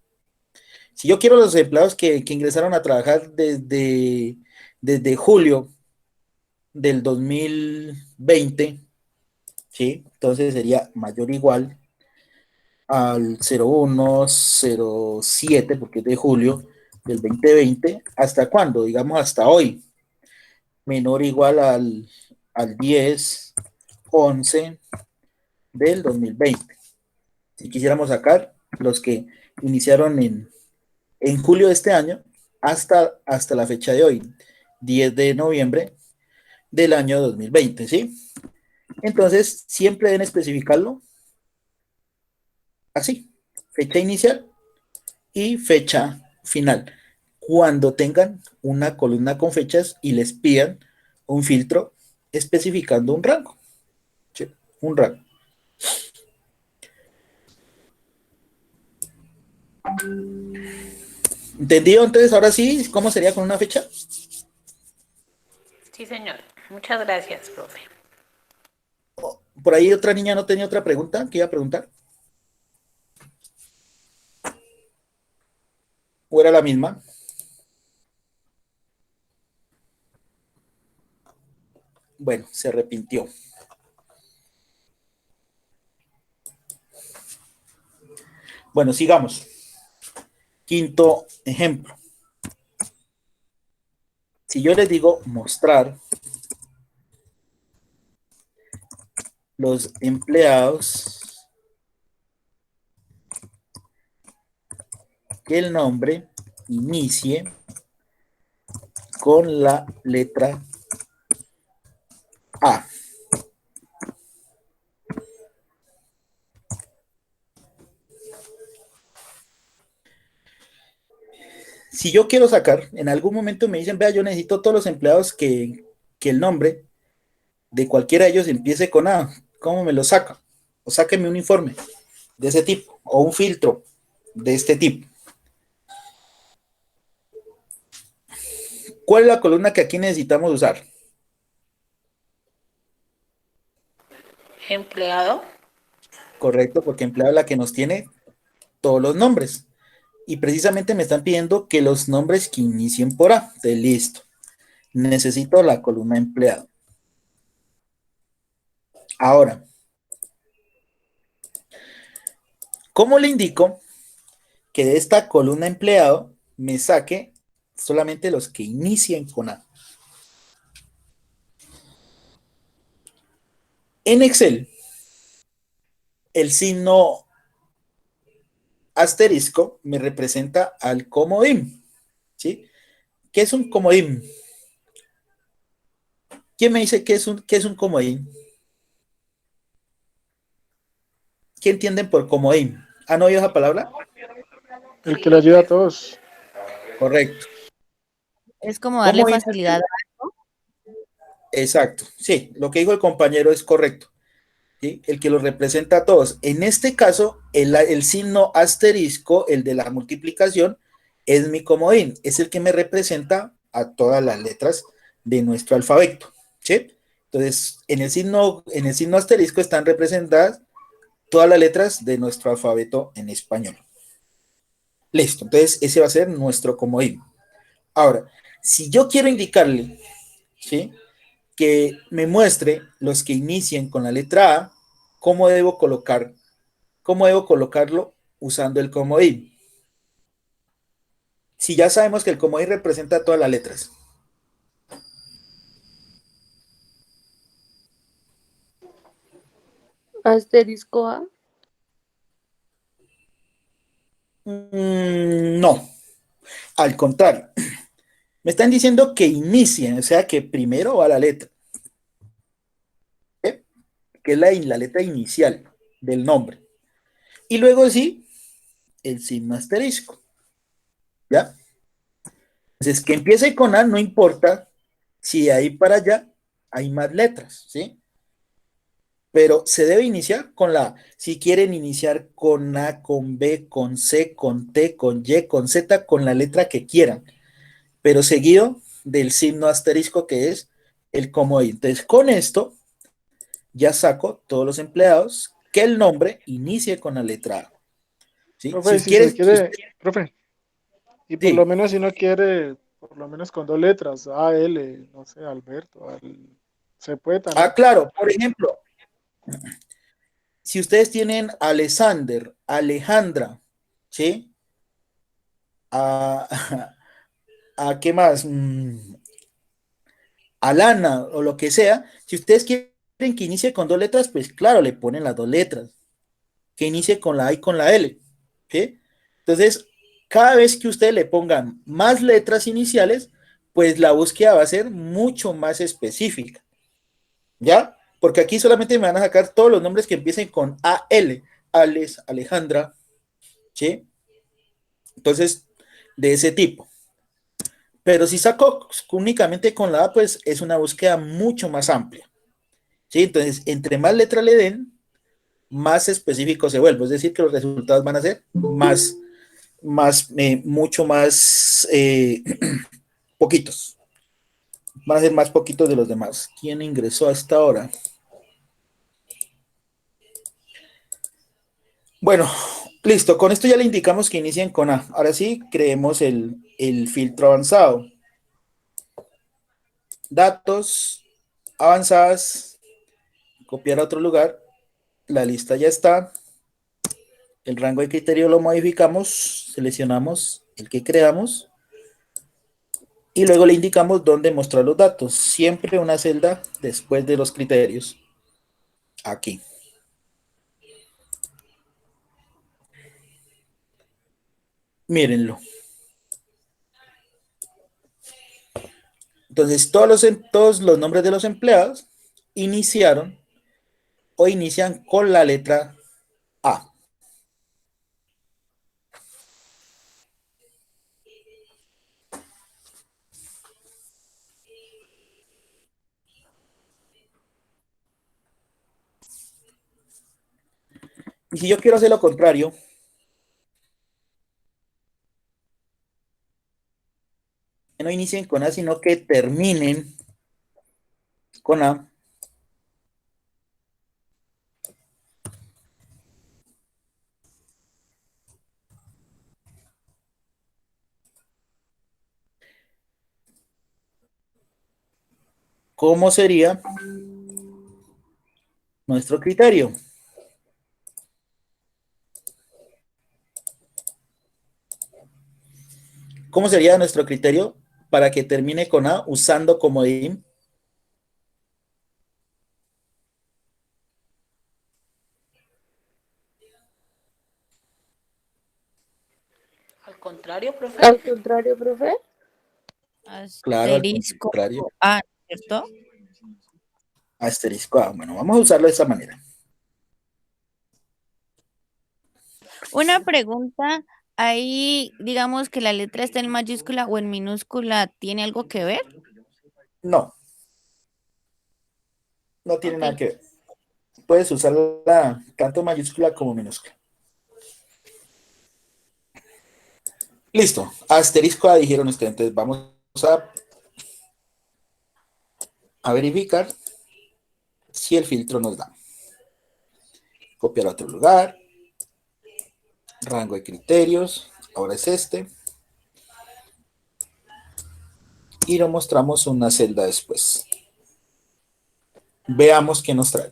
Si yo quiero los empleados que ingresaron a trabajar desde julio del 2020, ¿sí? Entonces sería mayor o igual al 0107, porque es de julio del 2020, ¿hasta cuándo? Digamos hasta hoy. Menor o igual al 10-11 del 2020. Si quisiéramos sacar los que iniciaron en julio de este año hasta la fecha de hoy, 10 de noviembre del año 2020, ¿sí? Entonces, siempre deben especificarlo así, fecha inicial y fecha final. Cuando tengan una columna con fechas y les pidan un filtro especificando un rango, ¿sí? Un rango. ¿Entendido? Entonces, ahora sí, ¿cómo sería con una fecha? Sí, señor. Muchas gracias, profe. Por ahí otra niña no tenía otra pregunta que iba a preguntar. ¿O era la misma? Bueno, se arrepintió. Bueno, sigamos. Quinto ejemplo. Si yo les digo mostrar los empleados que el nombre inicie con la letra A. Si yo quiero sacar, en algún momento me dicen, vea, yo necesito todos los empleados que el nombre de cualquiera de ellos empiece con A. ¿Cómo me lo saca? O sáqueme un informe de ese tipo, o un filtro de este tipo. ¿Cuál es la columna que aquí necesitamos usar? Empleado. Correcto, porque empleado es la que nos tiene todos los nombres. Y precisamente me están pidiendo que los nombres que inicien por A. Entonces, listo. Necesito la columna empleado. Ahora, ¿cómo le indico que de esta columna empleado me saque solamente los que inicien con A? En Excel, el signo asterisco me representa al comodín, ¿sí? ¿Qué es un comodín? ¿Quién me dice qué es un comodín? ¿Qué entienden por comodín? ¿Han oído esa palabra? El que le ayuda a todos. Correcto. Es como darle Comodín, facilidad. exacto. Sí, lo que dijo el compañero es correcto. ¿Sí? El que los representa a todos. En este caso, el signo asterisco, el de la multiplicación, es mi comodín. Es el que me representa a todas las letras de nuestro alfabeto. ¿Sí? Entonces, en el signo asterisco están representadas todas las letras de nuestro alfabeto en español. Listo. Entonces, ese va a ser nuestro comodín. Ahora, si yo quiero indicarle, ¿sí?, que me muestre los que inicien con la letra A, ¿cómo debo colocarlo usando el comodín? Si ya sabemos que el comodín representa todas las letras. Asterisco A. No, al contrario. Me están diciendo que inicien, o sea que primero va la letra, ¿eh?, que es la letra inicial del nombre. Y luego sí, el signo asterisco. ¿Ya? Entonces, que empiece con A no importa si de ahí para allá hay más letras, ¿sí? pero se debe iniciar con la A. Si quieren iniciar con A, con B, con C, con T, con Y, con Z, con la letra que quieran, pero seguido del signo asterisco que es el comodín. Entonces, con esto ya saco todos los empleados que el nombre inicie con la letra A. ¿Sí? Profe, Si si se quieres, quiere, profe, y por lo sí. menos si no quiere, por lo menos con dos letras, A, L, no sé, Alberto, se puede Ah, también. claro, por ejemplo, si ustedes tienen Alexander, Alejandra, ¿sí? A, a ¿qué más? Alana o lo que sea, si ustedes quieren que inicie con dos letras, pues claro, le ponen las dos letras, que inicie con la A y con la L, ¿sí? Entonces, cada vez que ustedes le pongan más letras iniciales, pues la búsqueda va a ser mucho más específica, ¿ya? Porque aquí solamente me van a sacar todos los nombres que empiecen con AL, Alex, Alejandra, ¿sí? Entonces, de ese tipo. Pero si saco únicamente con la A, pues es una búsqueda mucho más amplia, ¿sí? Entonces, entre más letras le den, más específico se vuelve. Es decir, que los resultados van a ser mucho más poquitos. Van a ser más poquitos de los demás. ¿Quién ingresó a esta hora? Bueno, listo. Con esto ya le indicamos que inicien con A. Ahora sí, creemos el filtro avanzado. Datos avanzadas. Copiar a otro lugar. La lista ya está. El rango de criterio lo modificamos. Seleccionamos el que creamos. Y luego le indicamos dónde mostrar los datos. Siempre una celda después de los criterios. Aquí. Mírenlo. Entonces, todos los nombres de los empleados iniciaron o inician con la letra A. Y si yo quiero hacer lo contrario, que no inicien con A, sino que terminen con A, ¿cómo sería nuestro criterio? ¿Cómo sería nuestro criterio para que termine con A usando comodín? Al contrario, profe. Al contrario, profe. Claro, al Asterisco contrario. A, ¿cierto? Asterisco A. Bueno, vamos a usarlo de esta manera. Una pregunta, ahí digamos que la letra está en mayúscula o en minúscula, ¿tiene algo que ver? No, no tiene Ok. nada que ver. Puedes usarla tanto mayúscula como minúscula. Listo. Asterisco A dijeron ustedes. Entonces vamos a verificar si el filtro nos da. Copiar a otro lugar. Rango de criterios. Ahora es este. Y lo mostramos una celda después. Veamos qué nos trae.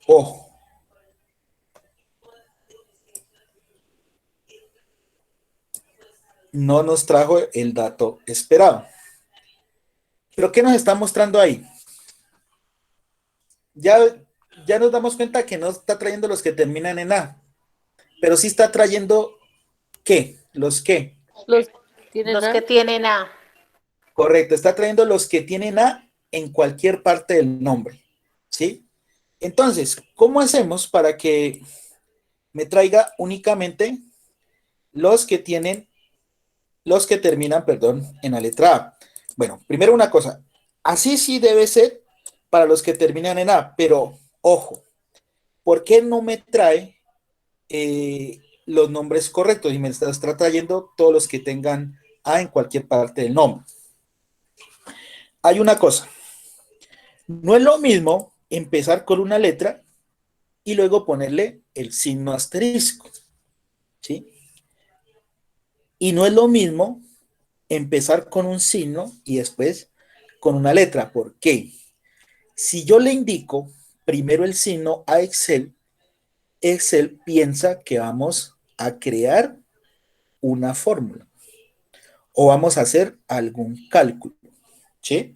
Ojo. No nos trajo el dato esperado. ¿Pero qué nos está mostrando ahí? Ya nos damos cuenta que no está trayendo los que terminan en A, pero sí está trayendo ¿qué? ¿Los qué? Los tienen Los A. que tienen A. Correcto, está trayendo los que tienen A en cualquier parte del nombre, ¿sí? Entonces, ¿cómo hacemos para que me traiga únicamente los que terminan, perdón, en la letra A? Bueno, primero una cosa, así sí debe ser para los que terminan en A, pero ojo, ¿por qué no me trae los nombres correctos y me está trayendo todos los que tengan A en cualquier parte del nombre? Hay una cosa, no es lo mismo empezar con una letra y luego ponerle el signo asterisco, ¿sí? Y no es lo mismo empezar con un signo y después con una letra. ¿Por qué? Si yo le indico primero el signo a Excel, Excel piensa que vamos a crear una fórmula o vamos a hacer algún cálculo, ¿sí?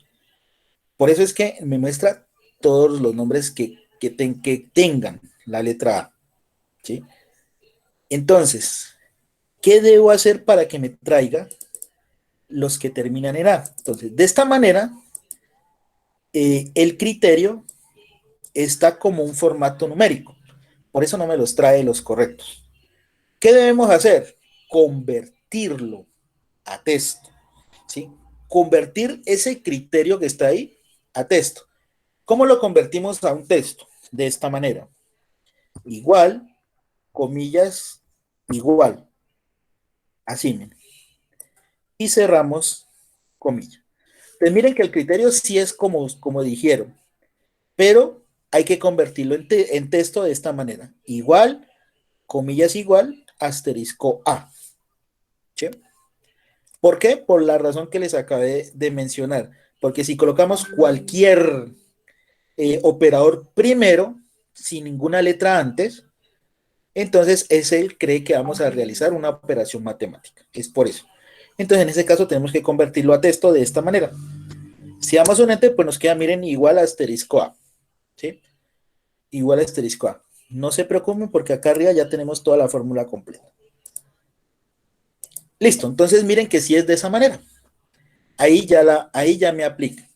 Por eso es que me muestra todos los nombres que tengan la letra A, ¿sí? Entonces, ¿qué debo hacer para que me traiga los que terminan en A? Entonces, de esta manera, el criterio está como un formato numérico. Por eso no me los trae los correctos. ¿Qué debemos hacer? Convertirlo a texto, ¿sí? Convertir ese criterio que está ahí a texto. ¿Cómo lo convertimos a un texto? De esta manera. Igual, comillas, igual. Así, miren. Y cerramos comillas. Pues miren que el criterio sí es como dijeron, pero hay que convertirlo en texto de esta manera. Igual, comillas igual, asterisco A. ¿Sí? ¿Por qué? Por la razón que les acabé de mencionar. Porque si colocamos cualquier operador primero, sin ninguna letra antes, entonces ese cree que vamos a realizar una operación matemática. Es por eso. Entonces en ese caso tenemos que convertirlo a texto de esta manera. Si damos un enter, pues nos queda, miren, igual a asterisco A. ¿Sí? Igual a asterisco A. No se preocupen porque acá arriba ya tenemos toda la fórmula completa. Listo, entonces miren que sí es de esa manera. Ahí ya me aplica.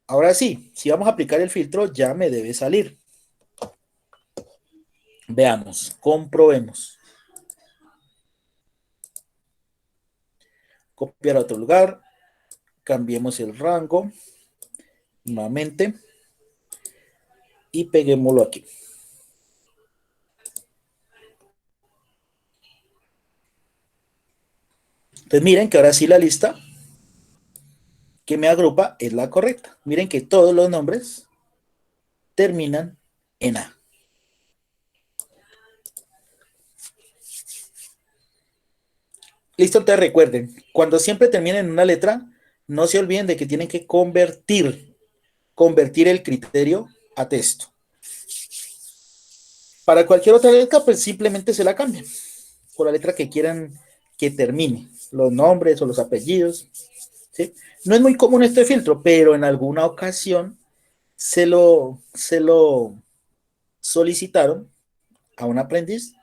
Ahora sí, si vamos a aplicar el filtro, ya me debe salir. Veamos, comprobemos. Copiar a otro lugar. Cambiemos el rango. Nuevamente. Y peguémoslo aquí. Entonces miren que ahora sí la lista que me agrupa es la correcta. Miren que todos los nombres terminan en A. Listo, entonces recuerden, cuando siempre terminen en una letra, no se olviden de que tienen que convertir el criterio a texto. Para cualquier otra letra, pues simplemente se la cambian por la letra que quieran que termine, los nombres o los apellidos, ¿sí? No es muy común este filtro, pero en alguna ocasión se lo solicitaron a un aprendiz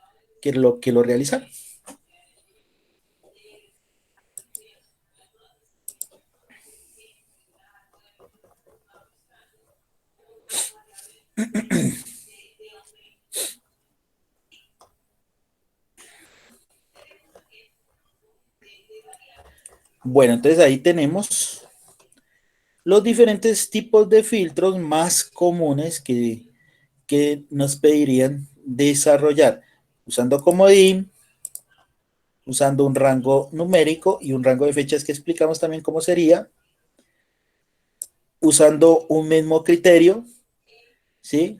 que lo realizara. Bueno, entonces ahí tenemos los diferentes tipos de filtros más comunes que nos pedirían desarrollar, usando comodín, usando un rango numérico y un rango de fechas que explicamos también cómo sería, usando un mismo criterio, ¿sí?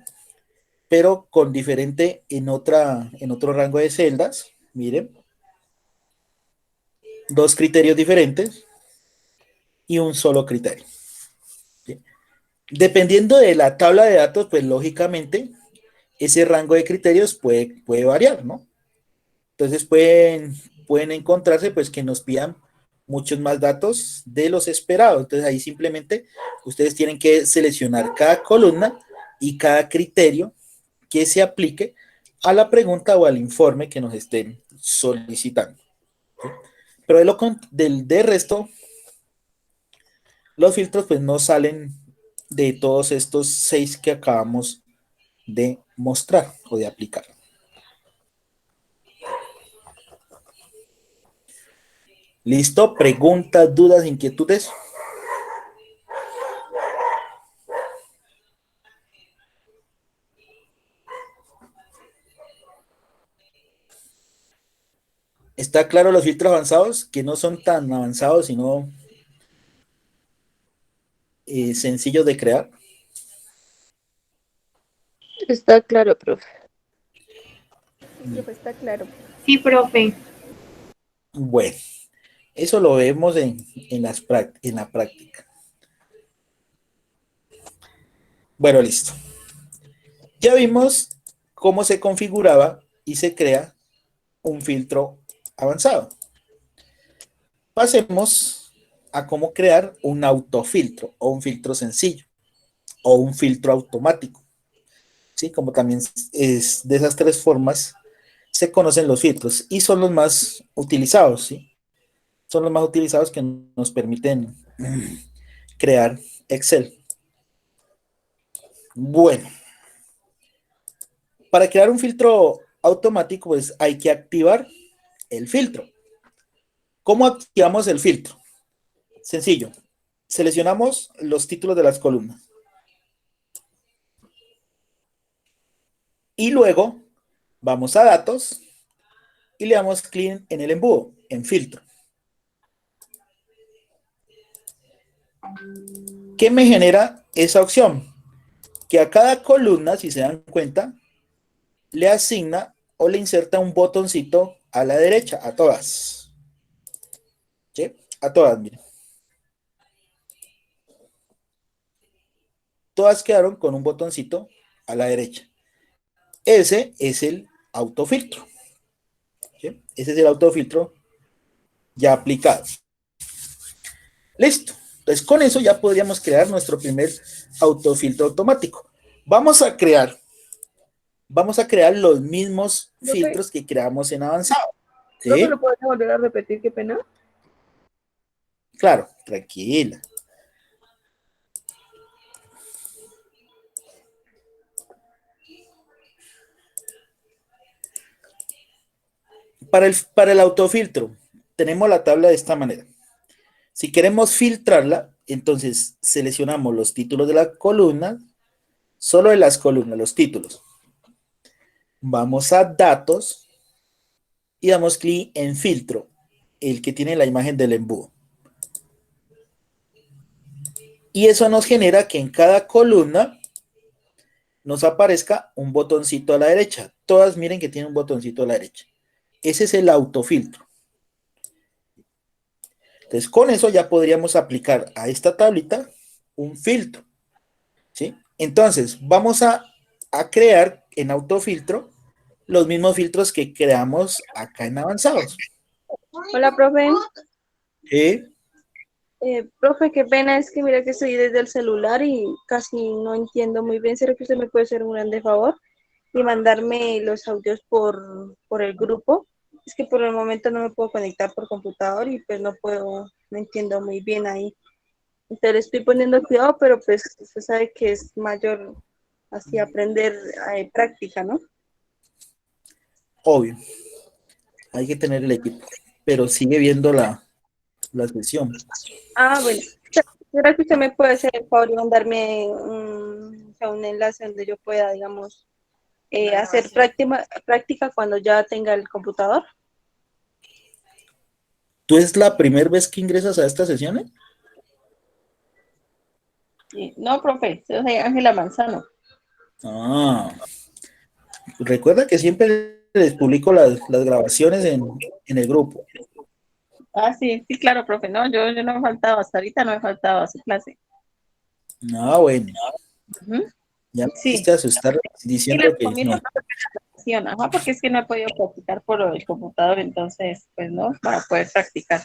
Pero con diferente en otro rango de celdas, miren, dos criterios diferentes y un solo criterio. ¿Sí? Dependiendo de la tabla de datos, pues lógicamente ese rango de criterios puede variar, ¿no? Entonces pueden encontrarse pues que nos pidan muchos más datos de los esperados. Entonces ahí simplemente ustedes tienen que seleccionar cada columna y cada criterio que se aplique a la pregunta o al informe que nos estén solicitando. ¿Sí? Pero de resto, los filtros pues no salen de todos estos 6 que acabamos de mostrar o de aplicar. ¿Listo? ¿Preguntas, dudas, inquietudes? ¿Está claro los filtros avanzados? Que no son tan avanzados, sino sencillos de crear. Está claro, profe. Sí, profe, está claro. Sí, profe. Bueno, eso lo vemos en la práctica. Bueno, listo. Ya vimos cómo se configuraba y se crea un filtro avanzado. Pasemos a cómo crear un autofiltro o un filtro sencillo o un filtro automático. ¿Sí? Como también es de esas tres formas se conocen los filtros y son los más utilizados, ¿sí? Son los más utilizados que nos permiten crear Excel. Bueno, para crear un filtro automático, pues hay que activar el filtro. ¿Cómo activamos el filtro? Sencillo. Seleccionamos los títulos de las columnas. Y luego vamos a datos y le damos clic en el embudo, en filtro. ¿Qué me genera esa opción? Que a cada columna, si se dan cuenta, le asigna o le inserta un botoncito a la derecha, a todas. ¿Sí? A todas, miren. Todas quedaron con un botoncito a la derecha. Ese es el autofiltro. ¿Sí? Ese es el autofiltro ya aplicado. Listo. Entonces, con eso ya podríamos crear nuestro primer autofiltro automático. Vamos a crear los mismos Profe, filtros que creamos en avanzado. profe, ¿Sí? ¿lo puedes volver a repetir? Qué pena. Claro, tranquila. Para el autofiltro, tenemos la tabla de esta manera. Si queremos filtrarla, entonces seleccionamos los títulos de la columna, solo de las columnas, los títulos. Vamos a datos y damos clic en filtro, el que tiene la imagen del embudo. Y eso nos genera que en cada columna nos aparezca un botoncito a la derecha. Todas miren que tiene un botoncito a la derecha. Ese es el autofiltro. Entonces, con eso ya podríamos aplicar a esta tablita un filtro, ¿sí? Entonces, vamos a crear en autofiltro los mismos filtros que creamos acá en avanzados. Hola, profe. ¿Sí? Profe, qué pena, es que mira que estoy desde el celular y casi no entiendo muy bien. ¿Será que usted me puede hacer un grande favor y mandarme los audios por el grupo? Es que por el momento no me puedo conectar por computador y pues no entiendo muy bien ahí. Entonces le estoy poniendo cuidado, pero pues usted sabe que es mayor así aprender práctica, ¿no? Obvio. Hay que tener el equipo. Pero sigue viendo la sesión. Ah, bueno. ¿Será que usted me puede hacer el favor y mandarme o sea, un enlace donde yo pueda, digamos, hacer práctica cuando ya tenga el computador? ¿Tú es la primera vez que ingresas a estas sesiones? No, profe, soy Ángela Manzano. Ah, recuerda que siempre les publico las grabaciones en el grupo. Ah, sí, sí, claro, profe. No, yo no me he faltado, hasta ahorita no me he faltado a su clase. Ah, bueno. Ujú. Ya me Sí, hiciste asustar y diciendo le que recomiendo no. profe, que la practicación, ajá, porque es que no he podido practicar por el computador, entonces, pues no, para poder practicar.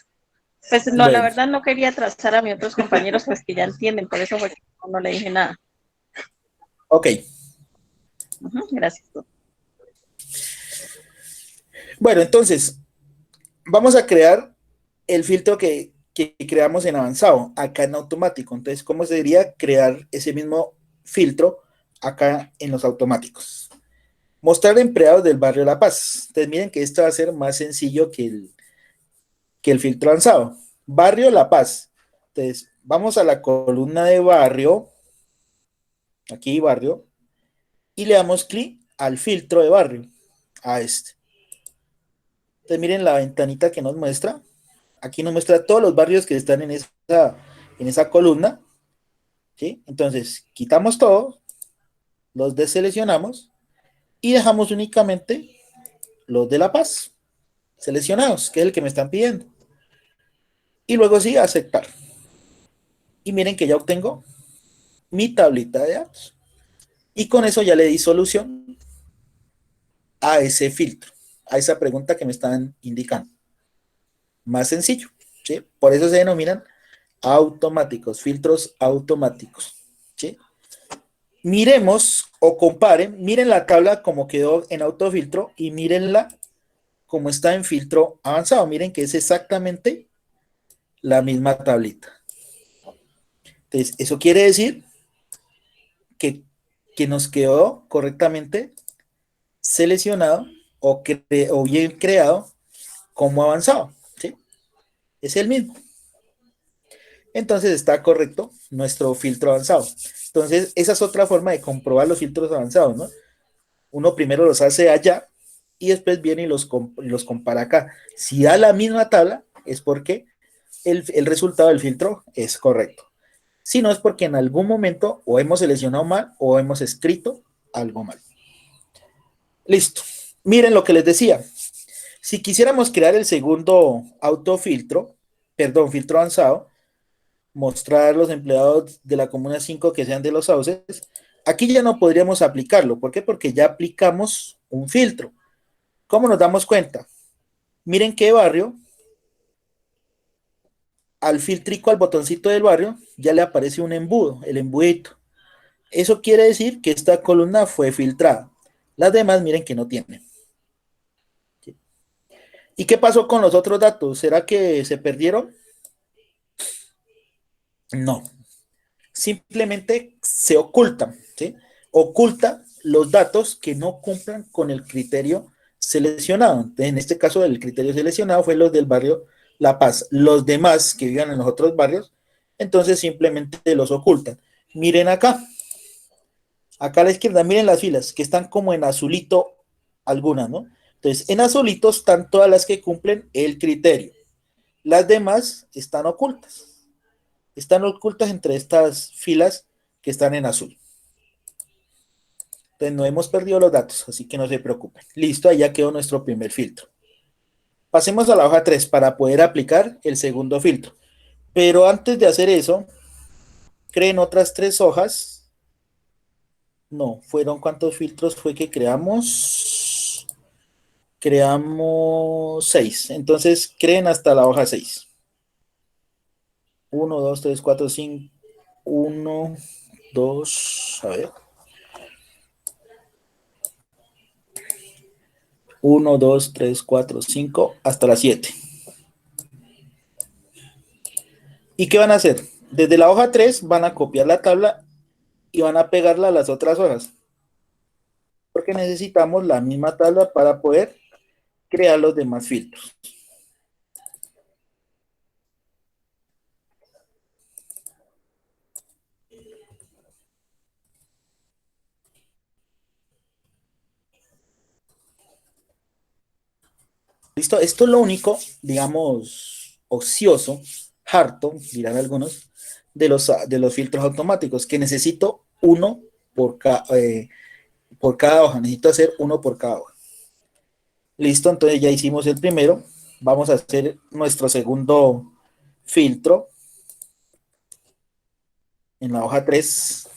Pues no, la Bueno, verdad no quería atrasar a mis otros compañeros, pues que ya entienden, por eso fue que no le dije nada. ok. Ujú, gracias. Bueno, entonces, vamos a crear el filtro que creamos en avanzado, acá en automático. Entonces, ¿cómo sería crear ese mismo filtro acá en los automáticos? Mostrar empleados del barrio La Paz. Entonces, miren que esto va a ser más sencillo que el filtro avanzado. Barrio La Paz. Entonces, vamos a la columna de barrio, aquí barrio, y le damos clic al filtro de barrio, a este. Entonces miren la ventanita que nos muestra. Aquí nos muestra todos los barrios que están en esa columna, ¿sí? Entonces quitamos todo, los deseleccionamos y dejamos únicamente los de La Paz seleccionados, que es el que me están pidiendo. Y luego sí, aceptar. Y miren que ya obtengo mi tablita de datos. Y con eso ya le di solución a ese filtro, a esa pregunta que me están indicando. Más sencillo, ¿sí? Por eso se denominan automáticos, filtros automáticos, ¿sí? Miremos o comparen, miren la tabla como quedó en autofiltro y mírenla como está en filtro avanzado. Miren que es exactamente la misma tablita. Entonces, eso quiere decir que nos quedó correctamente seleccionado o bien creado como avanzado, ¿sí? Es el mismo. Entonces está correcto nuestro filtro avanzado. Entonces, esa es otra forma de comprobar los filtros avanzados, ¿no? Uno primero los hace allá y después viene y los compara acá. Si da la misma tabla, es porque el resultado del filtro es correcto. Si no, es porque en algún momento o hemos seleccionado mal o hemos escrito algo mal. Listo. Miren lo que les decía. Si quisiéramos crear el segundo autofiltro, perdón, filtro avanzado, mostrar los empleados de la comuna 5 que sean de los sauces, aquí ya no podríamos aplicarlo. ¿Por qué? Porque ya aplicamos un filtro. ¿Cómo nos damos cuenta? Miren qué barrio, al filtrico, al botoncito del barrio, ya le aparece un embudo, el embudito. Eso quiere decir que esta columna fue filtrada. Las demás, miren que no tienen. ¿Y qué pasó con los otros datos? ¿Será que se perdieron? No. Simplemente se ocultan, ¿sí? Oculta los datos que no cumplan con el criterio seleccionado. En este caso, el criterio seleccionado fue los del barrio La Paz. Los demás que vivan en los otros barrios, entonces simplemente los ocultan. Miren acá. Acá a la izquierda, miren las filas, que están como en azulito algunas, ¿no? Entonces, en azulito están todas las que cumplen el criterio. Las demás están ocultas. Están ocultas entre estas filas que están en azul. Entonces, no hemos perdido los datos, así que no se preocupen. Listo, ahí ya quedó nuestro primer filtro. Pasemos a la hoja 3 para poder aplicar el segundo filtro. Pero antes de hacer eso, creen otras 3 hojas. No, ¿fueron cuántos filtros fue que creamos? Creamos 6. Entonces, creen hasta la hoja 6. 1, 2, 3, 4, 5. 1, 2, a ver. 1, 2, 3, 4, 5, hasta la 7. ¿Y qué van a hacer? Desde la hoja 3 van a copiar la tabla y van a pegarla a las otras hojas. Porque necesitamos la misma tabla para poder crear los demás filtros. ¿Listo? Esto es lo único, digamos, ocioso, harto, dirán algunos, de los filtros automáticos, que necesito uno por cada hoja. Necesito hacer uno por cada hoja. Listo, entonces ya hicimos el primero. Vamos a hacer nuestro segundo filtro en la hoja 3.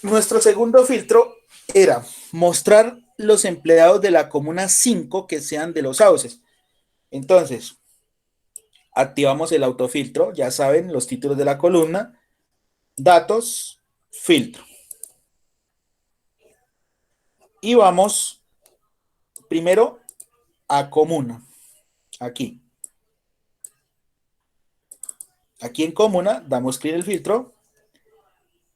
Nuestro segundo filtro era mostrar los empleados de la comuna 5 que sean de los sauces. Entonces, activamos el autofiltro, ya saben, los títulos de la columna, datos, filtro. Y vamos primero a comuna, aquí. Aquí en comuna damos clic en el filtro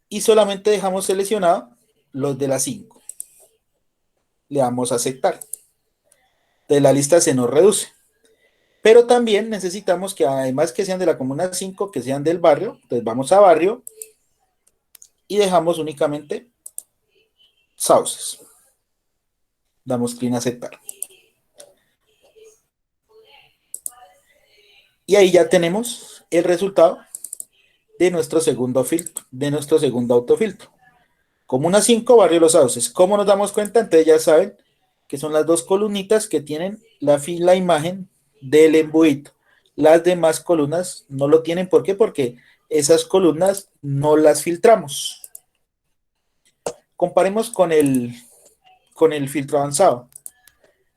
y solamente dejamos seleccionado los de las 5. Le damos a aceptar. De la lista se nos reduce. Pero también necesitamos que además que sean de la comuna 5, que sean del barrio. Entonces vamos a barrio y dejamos únicamente sauces. Damos clic en aceptar. Y ahí ya tenemos el resultado de nuestro segundo filtro, de nuestro segundo autofiltro. Comuna 5, Barrio Los Sauces. ¿Cómo nos damos cuenta? Entonces ya saben que son las dos columnitas que tienen la imagen del embudo. Las demás columnas no lo tienen. ¿Por qué? Porque esas columnas no las filtramos. Comparemos con el filtro avanzado.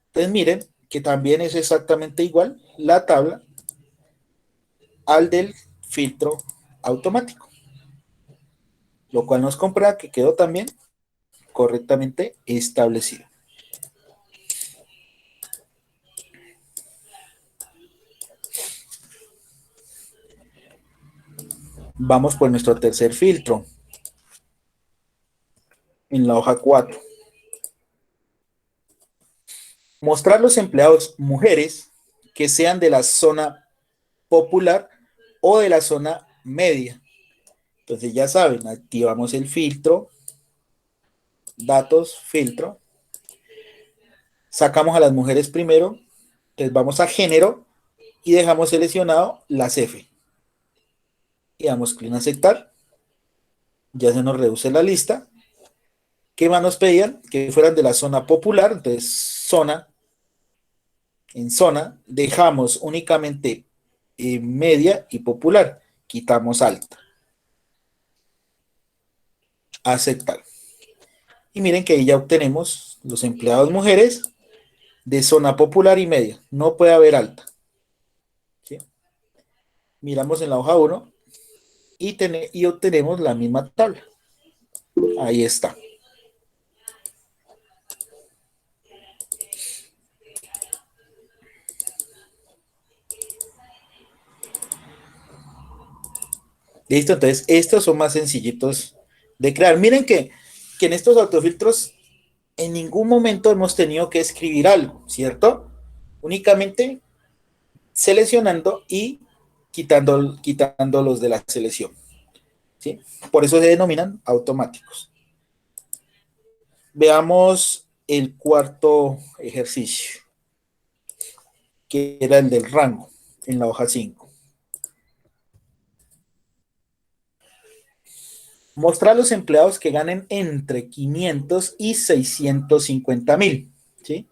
Entonces miren que también es exactamente igual la tabla al del filtro automático, lo cual nos comprueba que quedó también correctamente establecido. Vamos por nuestro tercer filtro en la hoja 4. Mostrar los empleados mujeres que sean de la zona popular o de la zona media. Entonces ya saben, activamos el filtro, datos, filtro, sacamos a las mujeres primero, entonces vamos a género y dejamos seleccionado las F. Y damos clic en aceptar, ya se nos reduce la lista. ¿Qué más nos pedían? Que fueran de la zona popular, entonces zona, en zona, dejamos únicamente media y popular, quitamos alta. Aceptar. Y miren que ahí ya obtenemos los empleados mujeres de zona popular y media. No puede haber alta. ¿Sí? Miramos en la hoja 1 y obtenemos la misma tabla. Ahí está. Listo, entonces estos son más sencillitos de crear. Miren que en estos autofiltros en ningún momento hemos tenido que escribir algo, ¿cierto? Únicamente seleccionando y quitando los de la selección. ¿Sí? Por eso se denominan automáticos. Veamos el cuarto ejercicio, que era el del rango, en la hoja 5. Mostrar los empleados que ganen entre 500 y 650,000. ¿Sí?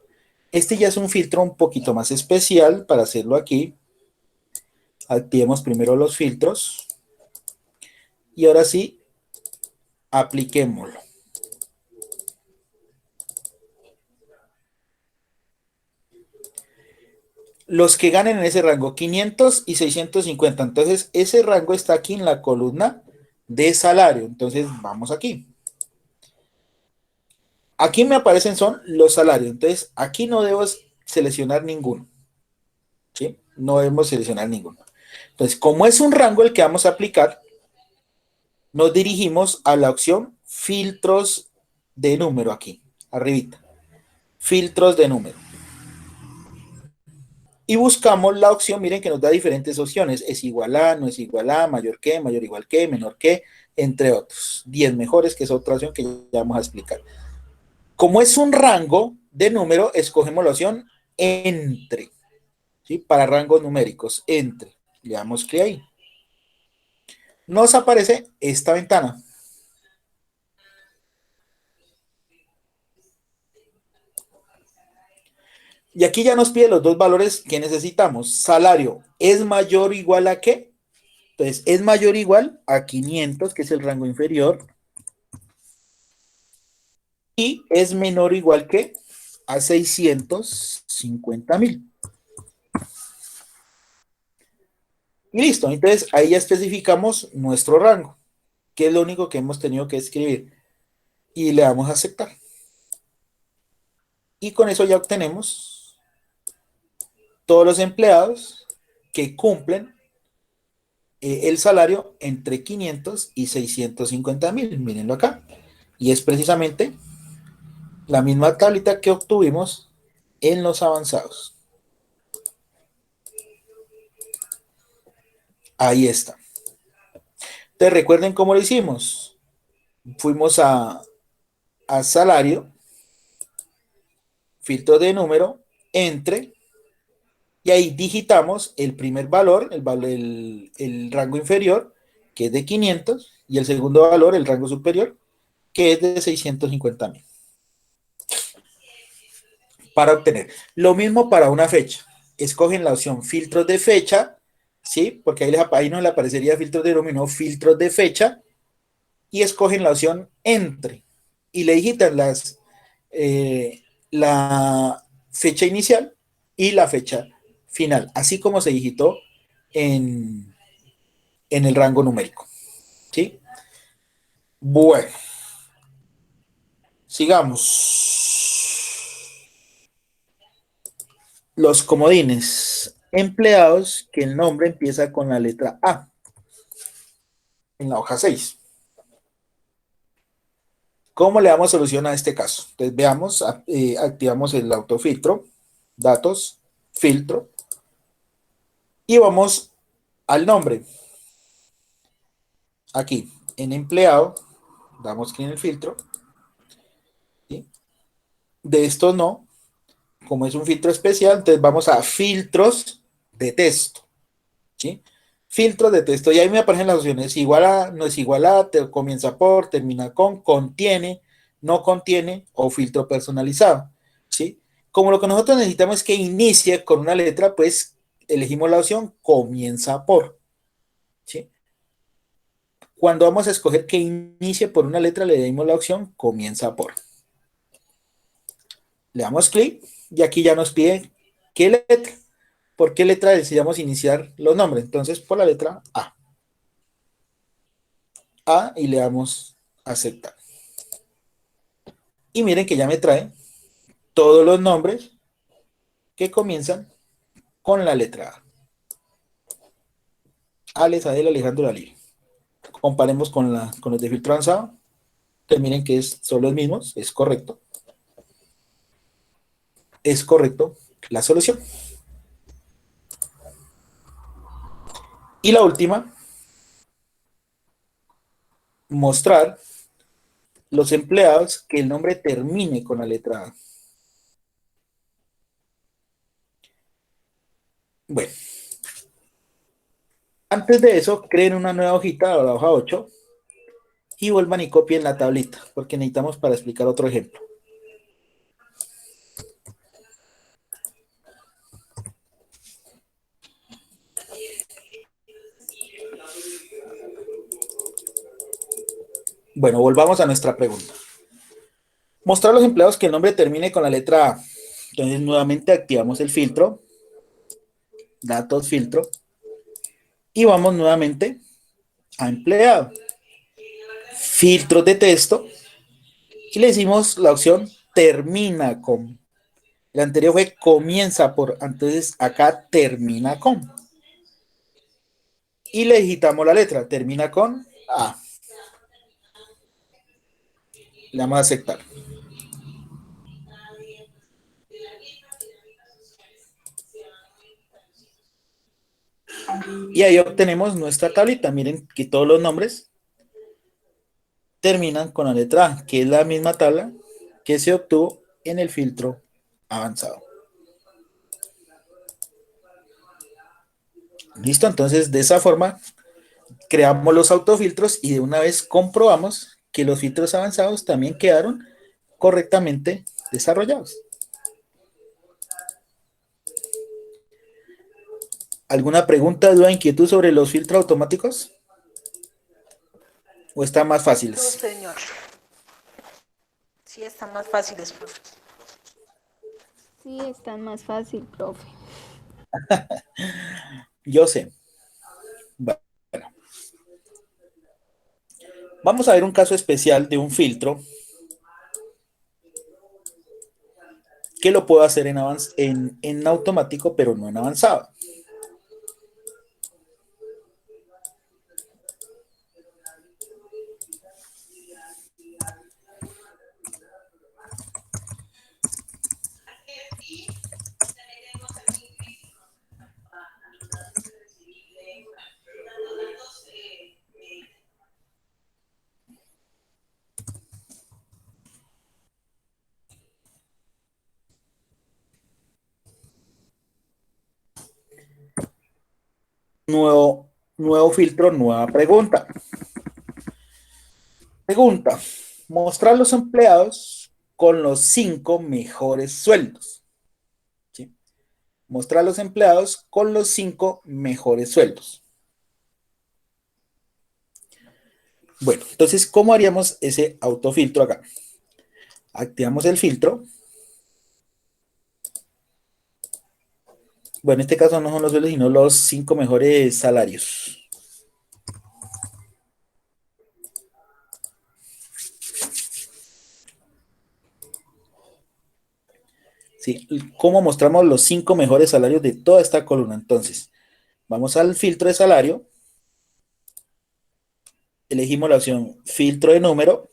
Este ya es un filtro un poquito más especial para hacerlo aquí. Activemos primero los filtros. Y ahora sí, apliquémoslo. Los que ganen en ese rango, 500 y 650. Entonces, ese rango está aquí en la columna de salario. Entonces, vamos aquí. Aquí me aparecen son los salarios. Entonces, aquí no debo seleccionar ninguno. ¿Sí? No debemos seleccionar ninguno. Entonces, como es un rango el que vamos a aplicar, nos dirigimos a la opción filtros de número aquí, arribita. Filtros de número. Y buscamos la opción, miren que nos da diferentes opciones. Es igual a, no es igual a, mayor que, mayor igual que, menor que, entre otros. 10 mejores, que es otra opción que ya vamos a explicar. Como es un rango de número, escogemos la opción entre. ¿Sí? Para rangos numéricos, entre. Le damos clic ahí. Nos aparece esta ventana. Y aquí ya nos pide los dos valores que necesitamos. Salario, ¿es mayor o igual a qué? Entonces, es mayor o igual a 500, que es el rango inferior. Y es menor o igual que a 650,000. Y listo. Entonces, ahí ya especificamos nuestro rango, que es lo único que hemos tenido que escribir. Y le damos a aceptar. Y con eso ya obtenemos todos los empleados que cumplen el salario entre 500 y 650,000. Mírenlo acá. Y es precisamente la misma tablita que obtuvimos en los avanzados. Ahí está. Entonces recuerden cómo lo hicimos. Fuimos a salario. filtro de número, entre, y ahí digitamos el primer valor, el rango inferior, que es de 500, y el segundo valor, el rango superior, que es de 650.000. Para obtener. Lo mismo para una fecha. Escogen la opción filtros de fecha, ¿sí? Porque ahí no le aparecería filtros de número, filtros de fecha, y escogen la opción entre. Y le digitan la fecha inicial y la fecha final, así como se digitó en el rango numérico. ¿Sí? Bueno, sigamos. Los comodines empleados que el nombre empieza con la letra A en la hoja 6. ¿Cómo le damos solución a este caso? Entonces veamos, activamos el autofiltro, datos, filtro, y vamos al nombre. Aquí, en empleado, damos clic en el filtro. ¿Sí? De esto no, como es un filtro especial, entonces vamos a filtros de texto. ¿Sí? Filtros de texto, y ahí me aparecen las opciones: igual a, no es igual a, comienza por, termina con, contiene, no contiene, o filtro personalizado. ¿Sí? Como lo que nosotros necesitamos es que inicie con una letra, pues elegimos la opción comienza por. ¿Sí? Cuando vamos a escoger que inicie por una letra, le damos la opción comienza por. Le damos clic y aquí ya nos pide qué letra. ¿Por qué letra decidamos iniciar los nombres? Entonces, por la letra A. A, y le damos aceptar. Y miren que ya me trae todos los nombres que comienzan con la letra A. Alex, Adel, Alejandro, Ali. Comparemos con los de filtro avanzado, que miren que son los mismos, es correcto. Es correcto la solución. Y la última, mostrar los empleados que el nombre termine con la letra A. Bueno, antes de eso, creen una nueva hojita, la hoja 8, y vuelvan y copien la tablita, porque necesitamos para explicar otro ejemplo. Bueno, volvamos a nuestra pregunta. Mostrar a los empleados que el nombre termine con la letra A. Entonces, nuevamente activamos el filtro, datos, filtro, y vamos nuevamente a empleado. Filtros de texto, y le decimos la opción termina con. El anterior fue comienza por, entonces acá termina con. Y le digitamos la letra, termina con A. Le damos a aceptar. Y ahí obtenemos nuestra tablita. Miren que todos los nombres terminan con la letra A, que es la misma tabla que se obtuvo en el filtro avanzado. Listo, entonces de esa forma creamos los autofiltros y de una vez comprobamos que los filtros avanzados también quedaron correctamente desarrollados. ¿Alguna pregunta, duda, inquietud sobre los filtros automáticos? ¿O están más No, fáciles? señor. Sí, están más fáciles, profe. Sí, está más fácil, profe. Yo sé. Bueno, vamos a ver un caso especial de un filtro que lo puedo hacer en automático, pero no en avanzado. nuevo filtro, nueva pregunta. Pregunta, mostrar los empleados con los 5 mejores sueldos. ¿Sí? Mostrar los empleados con los 5 mejores sueldos. Bueno, entonces, ¿cómo haríamos ese autofiltro acá? Activamos el filtro. Bueno, en este caso no son los sueldos, sino los 5 mejores salarios. ¿Sí? ¿Cómo mostramos los 5 mejores salarios de toda esta columna? Entonces, vamos al filtro de salario. Elegimos la opción filtro de número.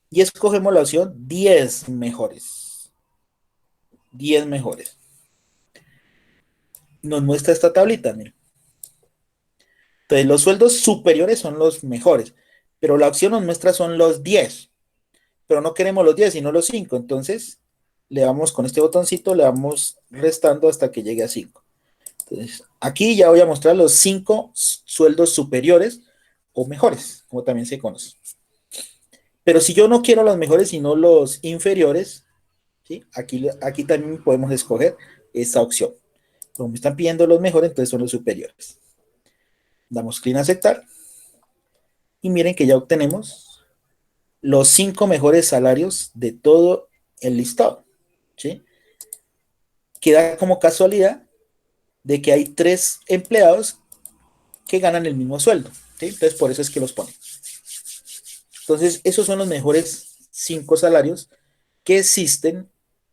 Y escogemos la opción 10 mejores. 10 mejores. Nos muestra esta tablita, miren. Entonces, los sueldos superiores son los mejores. Pero la opción nos muestra son los 10. Pero no queremos los 10, sino los 5. Entonces, le damos con este botoncito, le vamos restando hasta que llegue a 5. Entonces, aquí ya voy a mostrar los 5 sueldos superiores o mejores, como también se conoce. Pero si yo no quiero los mejores, sino los inferiores, ¿sí? Aquí también podemos escoger esta opción. Como me están pidiendo los mejores, entonces son los superiores. Damos clic en aceptar. Y miren que ya obtenemos los 5 mejores salarios de todo el listado. ¿Sí? Queda como casualidad de que hay 3 empleados que ganan el mismo sueldo. ¿Sí? Entonces, por eso es que los ponen. Entonces, esos son los mejores 5 salarios que existen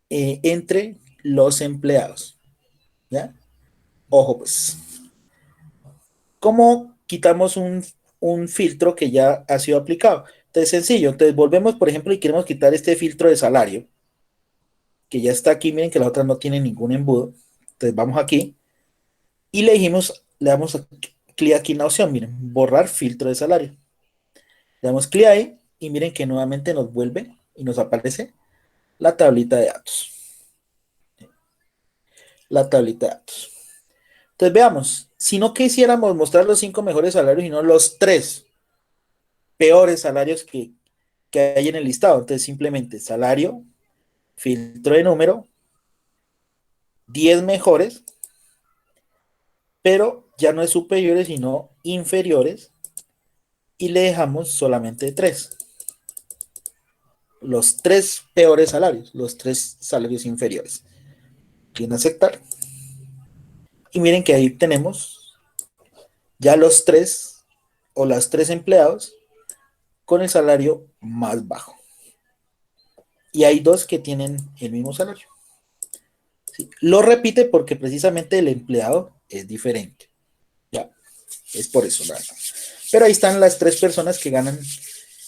entre los empleados. ¿Ya? Ojo, pues. ¿Cómo quitamos un filtro que ya ha sido aplicado? Entonces, sencillo. Entonces, volvemos, por ejemplo, y queremos quitar este filtro de salario, que ya está aquí. Miren que las otras no tienen ningún embudo. Entonces, vamos aquí y le damos clic aquí en la opción, miren, borrar filtro de salario. Le damos clic ahí y miren que nuevamente nos vuelve y nos aparece la tablita de datos. La tablita de datos. Entonces veamos, si no quisiéramos mostrar los 5 mejores salarios, sino los 3 peores salarios que hay en el listado. Entonces simplemente salario, filtro de número, 10 mejores, pero ya no es superiores, sino inferiores, y le dejamos solamente 3. Los 3 peores salarios, los 3 salarios inferiores. Clic en aceptar. Y miren que ahí tenemos ya los 3 o las 3 empleados con el salario más bajo. Y hay 2 que tienen el mismo salario. ¿Sí? Lo repite porque precisamente el empleado es diferente. Ya, es por eso, la verdad. Pero ahí están las 3 personas que ganan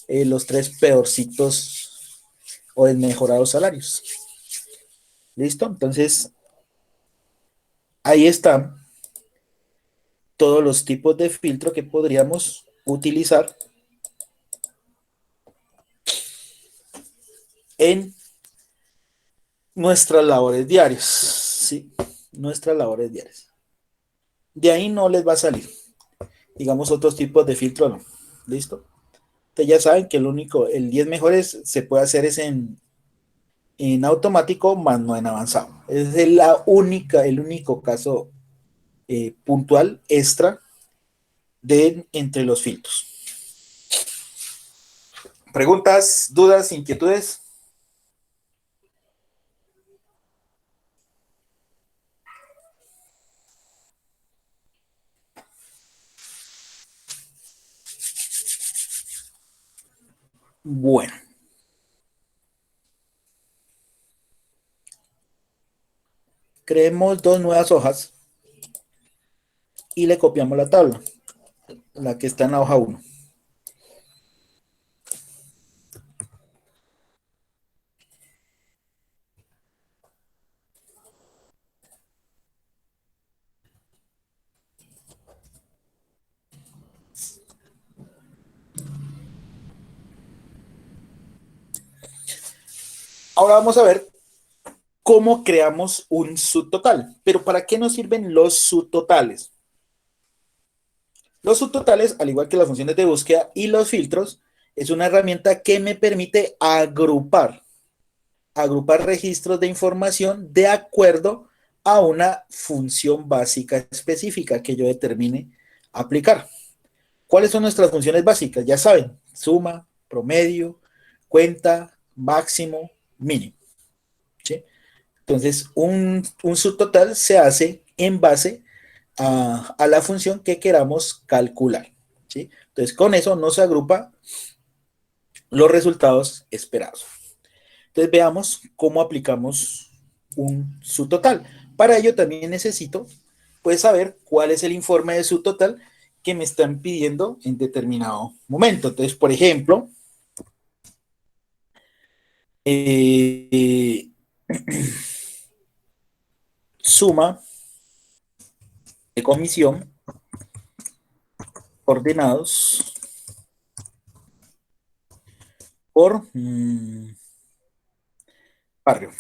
los 3 peorcitos o desmejorados salarios. ¿Listo? Entonces, ahí están todos los tipos de filtro que podríamos utilizar en nuestras labores diarias. ¿Sí? Nuestras labores diarias. De ahí no les va a salir, digamos, otros tipos de filtro, no. ¿Listo? Ustedes ya saben que el 10 mejores se puede hacer es en automático, más no en avanzado. Es el único caso puntual extra entre los filtros. ¿Preguntas, dudas, inquietudes? Bueno. Creemos 2 nuevas hojas y le copiamos la tabla, la que está en la hoja 1. Ahora vamos a ver cómo creamos un subtotal. Pero ¿para qué nos sirven los subtotales? Los subtotales, al igual que las funciones de búsqueda y los filtros, es una herramienta que me permite agrupar registros de información de acuerdo a una función básica específica que yo determine aplicar. ¿Cuáles son nuestras funciones básicas? Ya saben, suma, promedio, cuenta, máximo, mínimo. ¿Sí? Entonces, un subtotal se hace en base a la función que queramos calcular. ¿Sí? Entonces, con eso nos agrupa los resultados esperados. Entonces, veamos cómo aplicamos un subtotal. Para ello también necesito pues saber cuál es el informe de subtotal que me están pidiendo en determinado momento. Entonces, por ejemplo, suma de comisión ordenados por barrio.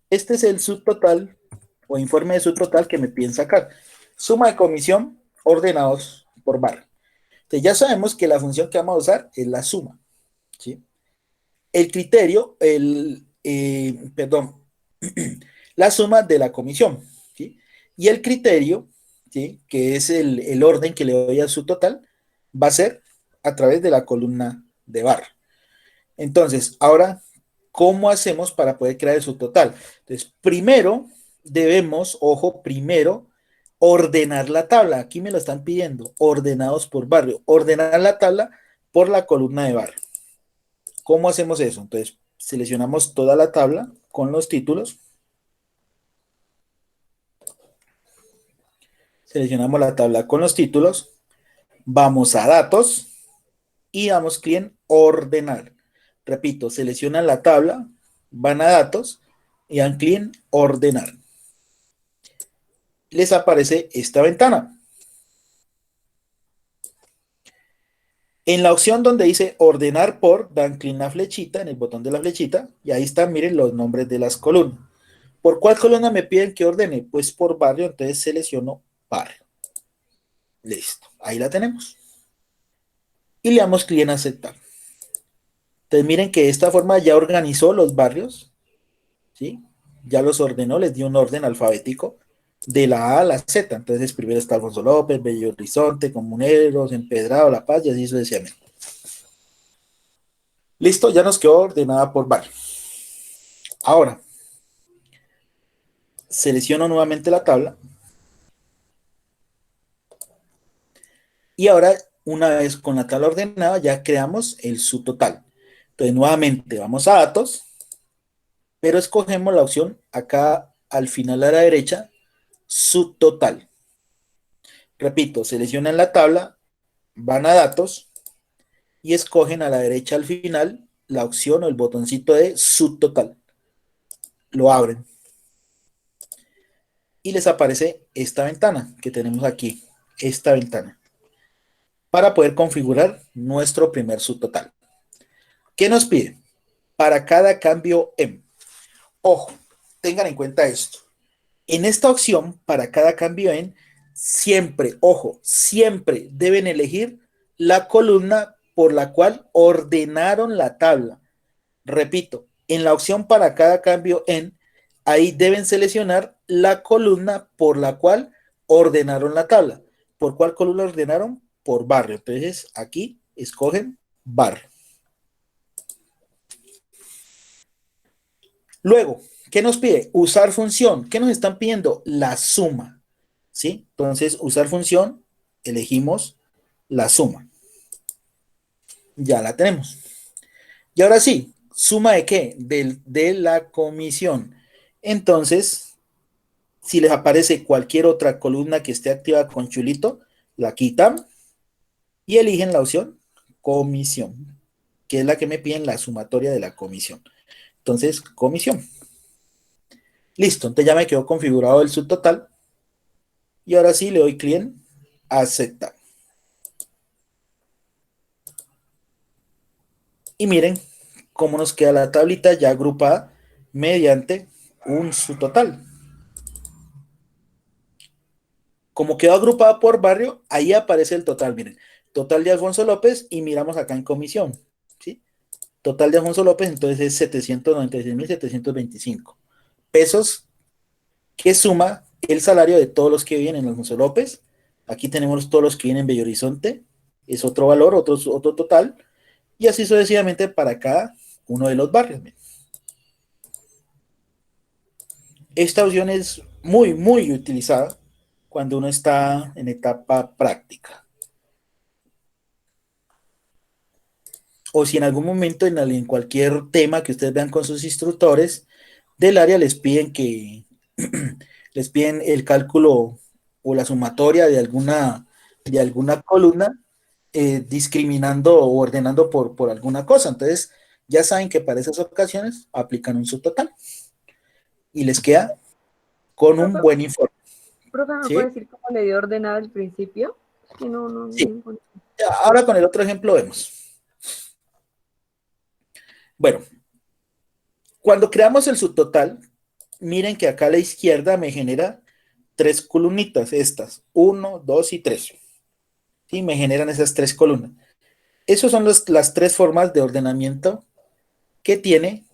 Este es el subtotal o informe de subtotal que me piden sacar. Suma de comisión ordenados por barrio. Entonces ya sabemos que la función que vamos a usar es la suma. ¿Sí? El criterio, la suma de la comisión. ¿Sí? Y el criterio, ¿sí? Que es el orden que le doy a su total, va a ser a través de la columna de barra. Entonces, ahora, ¿cómo hacemos para poder crear el subtotal? Entonces, primero debemos, ojo, primero ordenar la tabla. Aquí me lo están pidiendo, ordenados por barrio. Ordenar la tabla por la columna de barrio. ¿Cómo hacemos eso? Entonces, seleccionamos toda la tabla con los títulos. Seleccionamos la tabla con los títulos. Vamos a datos y damos clic en ordenar. Repito, seleccionan la tabla, van a datos y dan clic en ordenar. Les aparece esta ventana. En la opción donde dice ordenar por, dan clic en la flechita, en el botón de la flechita, y ahí están, miren, los nombres de las columnas. ¿Por cuál columna me piden que ordene? Pues por barrio, entonces selecciono barrio. Listo, ahí la tenemos. Y le damos clic en aceptar. Entonces miren que de esta forma ya organizó los barrios, ¿sí? Ya los ordenó, les dio un orden alfabético de la A a la Z. Entonces primero está Alfonso López, Bello Horizonte, Comuneros, Empedrado, La Paz y así sucesivamente. Listo, ya nos quedó ordenada por barrio. Ahora, selecciono nuevamente la tabla. Y ahora, una vez con la tabla ordenada, ya creamos el subtotal. Entonces, nuevamente vamos a datos, pero escogemos la opción acá al final a la derecha, subtotal. Repito, seleccionan la tabla, van a datos y escogen a la derecha al final la opción o el botoncito de subtotal. Lo abren. Y les aparece esta ventana que tenemos aquí, esta ventana, para poder configurar nuestro primer subtotal. ¿Qué nos pide? Para cada cambio en. Ojo, tengan en cuenta esto. En esta opción, para cada cambio en, siempre, ojo, siempre deben elegir la columna por la cual ordenaron la tabla. Repito, en la opción para cada cambio en, ahí deben seleccionar la columna por la cual ordenaron la tabla. ¿Por cuál columna ordenaron? Por barrio. Entonces, aquí escogen barrio. Luego, ¿qué nos pide? Usar función. ¿Qué nos están pidiendo? La suma. ¿Sí? Entonces, usar función, elegimos la suma. Ya la tenemos. Y ahora sí, ¿suma de qué? De la comisión. Entonces, si les aparece cualquier otra columna que esté activa con chulito, la quitan y eligen la opción comisión, que es la que me piden la sumatoria de la comisión. Entonces, comisión. Listo, entonces ya me quedó configurado el subtotal. Y ahora sí le doy clic en aceptar. Y miren cómo nos queda la tablita ya agrupada mediante un subtotal. como quedó agrupada por barrio, ahí aparece el total, miren, total de Alfonso López y miramos acá en comisión, ¿sí? Total de Alfonso López, entonces es 796.725 pesos, que suma el salario de todos los que viven en Alfonso López. Aquí tenemos todos los que vienen en Bello Horizonte, es otro valor, otro total, y así sucesivamente para cada uno de los barrios. Esta opción es muy utilizada cuando uno está en etapa práctica. O si en algún momento en cualquier tema que ustedes vean con sus instructores del área les piden les piden el cálculo o la sumatoria de alguna columna, discriminando o ordenando por alguna cosa. Entonces ya saben que para esas ocasiones aplican un subtotal y les queda con un buen informe. Profe, ¿me ¿Sí? puede decir cómo le dio ordenado al principio? Que no Sí. encuentro. Ahora con el otro ejemplo vemos. Bueno, cuando creamos el subtotal, miren que acá a la izquierda me genera 3 columnitas, estas, 1, 2 y 3. ¿Sí? Me generan esas 3 columnas. Esas son las 3 formas de ordenamiento que tiene,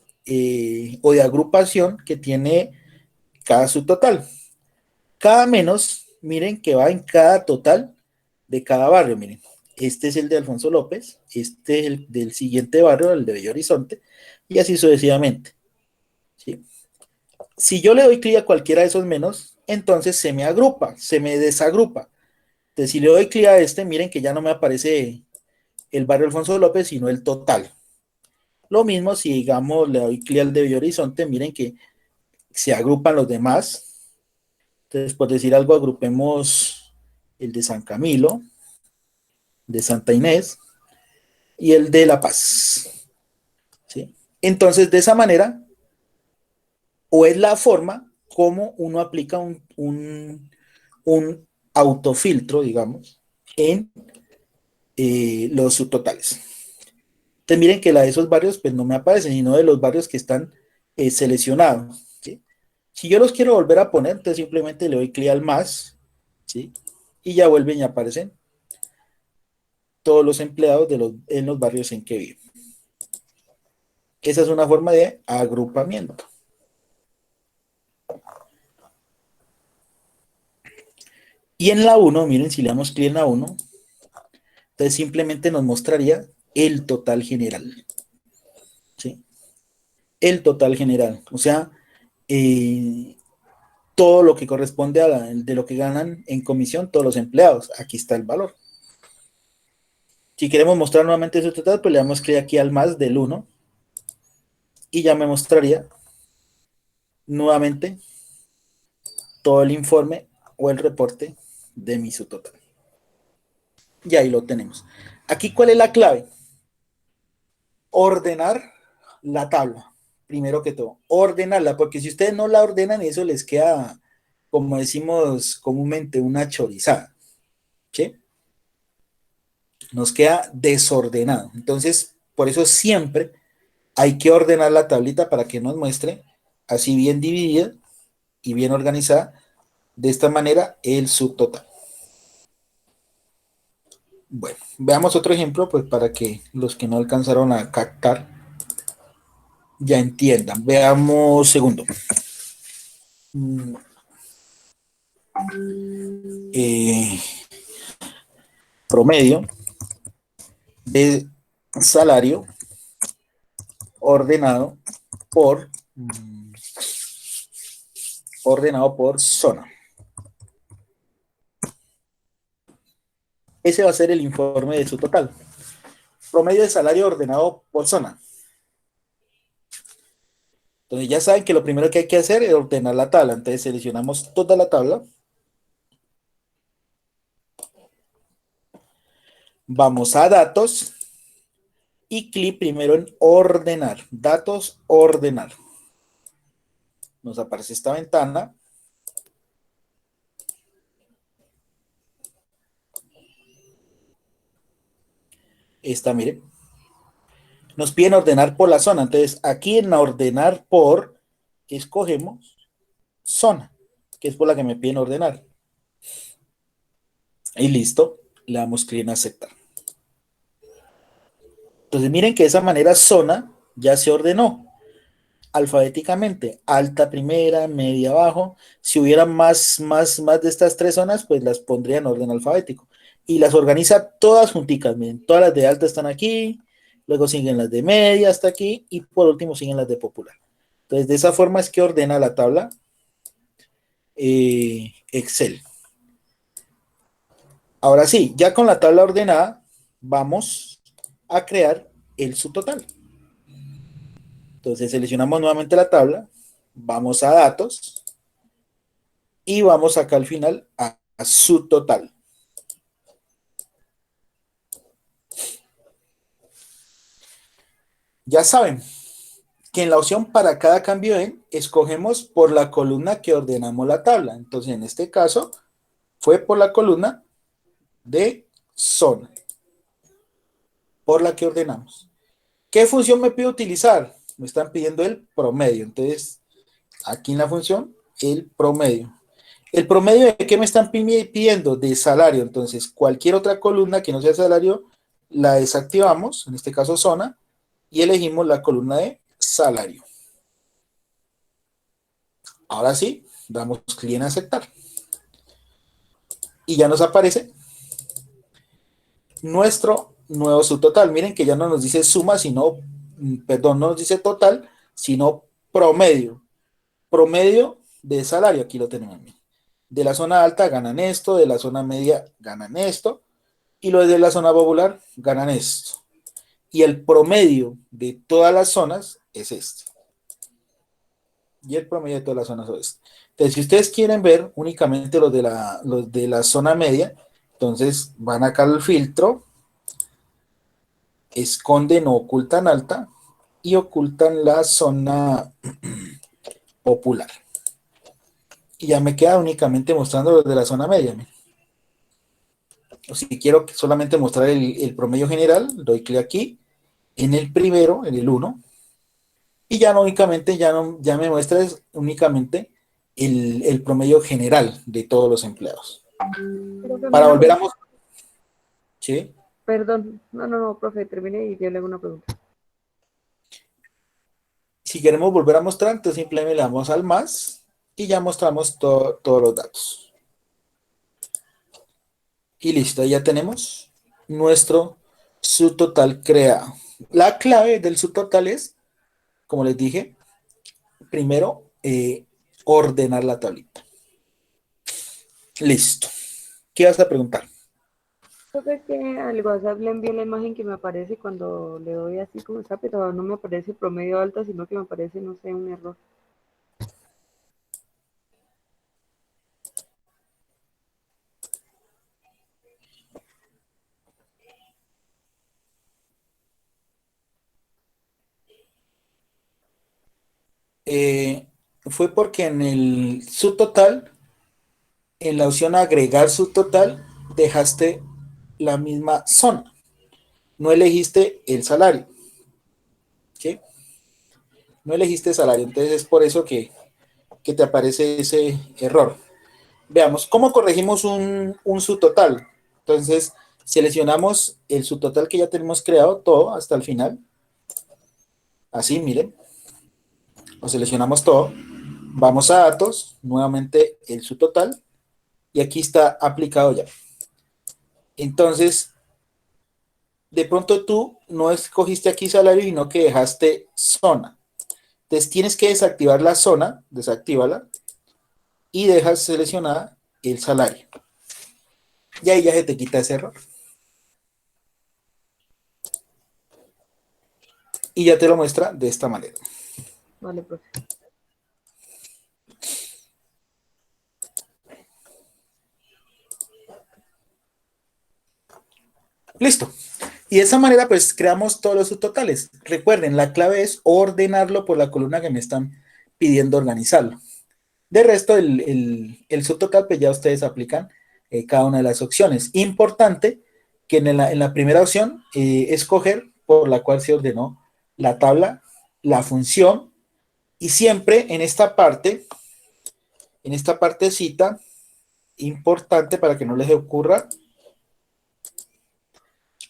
o de agrupación que tiene cada subtotal. Cada menos, miren que va en cada total de cada barrio, miren. Este es el de Alfonso López, este es el del siguiente barrio, el de Bello Horizonte, y así sucesivamente. ¿Sí? Si yo le doy clic a cualquiera de esos menos, entonces se me agrupa, se me desagrupa. Entonces, si le doy clic a este, miren que ya no me aparece el barrio Alfonso López, sino el total. Lo mismo si, digamos, le doy clic al de Bello Horizonte, miren que se agrupan los demás. Entonces, por decir algo, agrupemos el de San Camilo, de Santa Inés y el de La Paz. ¿Sí? Entonces, de esa manera, o es la forma como uno aplica un autofiltro, digamos, en los subtotales. Entonces, miren que la de esos barrios, pues no me aparecen, sino de los barrios que están seleccionados. ¿Sí? Si yo los quiero volver a poner, entonces simplemente le doy clic al más, ¿sí? Y ya vuelven y aparecen todos los empleados en los barrios en que viven. Esa es una forma de agrupamiento. Y en la 1, miren, si le damos clic en la 1, entonces simplemente nos mostraría el total general. ¿Sí? El total general. O sea, todo lo que corresponde de lo que ganan en comisión todos los empleados. Aquí está el valor. Si queremos mostrar nuevamente ese total, pues le damos clic aquí al más del 1 y ya me mostraría nuevamente todo el informe o el reporte de mi subtotal. Y ahí lo tenemos. Aquí, ¿cuál es la clave? Ordenar la tabla, primero que todo. Ordenarla, porque si ustedes no la ordenan, eso les queda, como decimos comúnmente, una chorizada. ¿Sí? Nos queda desordenado. Entonces, por eso siempre hay que ordenar la tablita para que nos muestre así bien dividida y bien organizada, de esta manera el subtotal. Bueno, veamos otro ejemplo, pues para que los que no alcanzaron a captar ya entiendan. Veamos segundo. Promedio de salario ordenado por zona. Ese va a ser el informe de su total. Promedio de salario ordenado por zona. Entonces ya saben que lo primero que hay que hacer es ordenar la tabla. Entonces seleccionamos toda la tabla. Vamos a datos y clic primero en ordenar. Datos, ordenar. Nos aparece esta ventana. Esta, miren. Nos piden ordenar por la zona. Entonces aquí en ordenar por, escogemos zona, que es por la que me piden ordenar. Y listo, le damos clic en aceptar. Entonces miren que de esa manera zona ya se ordenó alfabéticamente, alta primera, media abajo. Si hubiera más de estas tres zonas, pues las pondría en orden alfabético. Y las organiza todas junticas, miren, todas las de alta están aquí, luego siguen las de media hasta aquí, y por último siguen las de popular. Entonces de esa forma es que ordena la tabla Excel. Ahora sí, ya con la tabla ordenada, vamos a crear el subtotal. Entonces seleccionamos nuevamente la tabla, vamos a datos y vamos acá al final a subtotal. Ya saben que en la opción para cada cambio en, escogemos por la columna que ordenamos la tabla. Entonces en este caso fue por la columna de zona, por la que ordenamos. ¿Qué función me pide utilizar? Me están pidiendo el promedio. Entonces aquí en la función, el promedio. ¿El promedio de qué me están pidiendo? De salario. Entonces, cualquier otra columna que no sea salario, la desactivamos, en este caso zona, y elegimos la columna de salario. Ahora sí, damos clic en aceptar. Y ya nos aparece nuestro nuevo subtotal. Miren que ya no nos dice suma, sino, perdón, no nos dice total, sino promedio. Promedio de salario, aquí lo tenemos. De la zona alta ganan esto, de la zona media ganan esto, y los de la zona popular ganan esto. Y el promedio de todas las zonas es este. Y el promedio de todas las zonas es este. Entonces, si ustedes quieren ver únicamente los de la zona media, entonces van acá al filtro, esconden o ocultan alta, y ocultan la zona popular. Y ya me queda únicamente mostrando los de la zona media. O si quiero solamente mostrar el promedio general, doy clic aquí, en el primero, en el 1, y ya no únicamente, ya me muestra únicamente el promedio general de todos los empleados. Para volver a mostrar. ¿Sí? Perdón, no, profe, termine y yo le hago una pregunta. Si queremos volver a mostrar, entonces simplemente le damos al más y ya mostramos todos los datos. Y listo, ya tenemos nuestro subtotal creado. La clave del subtotal es, como les dije, primero ordenar la tablita. Listo. ¿Qué vas a preguntar? Profe, que al WhatsApp le envié la imagen que me aparece cuando le doy así como está, pero no me aparece promedio alta, sino que me aparece, no sé, un error. Fue porque en el subtotal, en la opción agregar subtotal, dejaste la misma zona. No elegiste el salario. ¿Sí? No elegiste salario. Entonces es por eso que te aparece ese error. Veamos, ¿cómo corregimos un subtotal? Entonces, seleccionamos el subtotal que ya tenemos creado, todo hasta el final. Así, miren. Lo seleccionamos todo. Vamos a datos, nuevamente el subtotal. Y aquí está aplicado ya. Entonces, de pronto tú no escogiste aquí salario, sino que dejaste zona. Entonces, tienes que desactivar la zona, desactívala, y dejas seleccionada el salario. Y ahí ya se te quita ese error. Y ya te lo muestra de esta manera. Vale, profe. Listo. Y de esa manera, pues, creamos todos los subtotales. Recuerden, la clave es ordenarlo por la columna que me están pidiendo organizarlo. De resto, el subtotal, pues ya ustedes aplican cada una de las opciones. Importante que en la primera opción, escoger por la cual se ordenó la tabla, la función, y siempre en esta partecita, importante para que no les ocurra,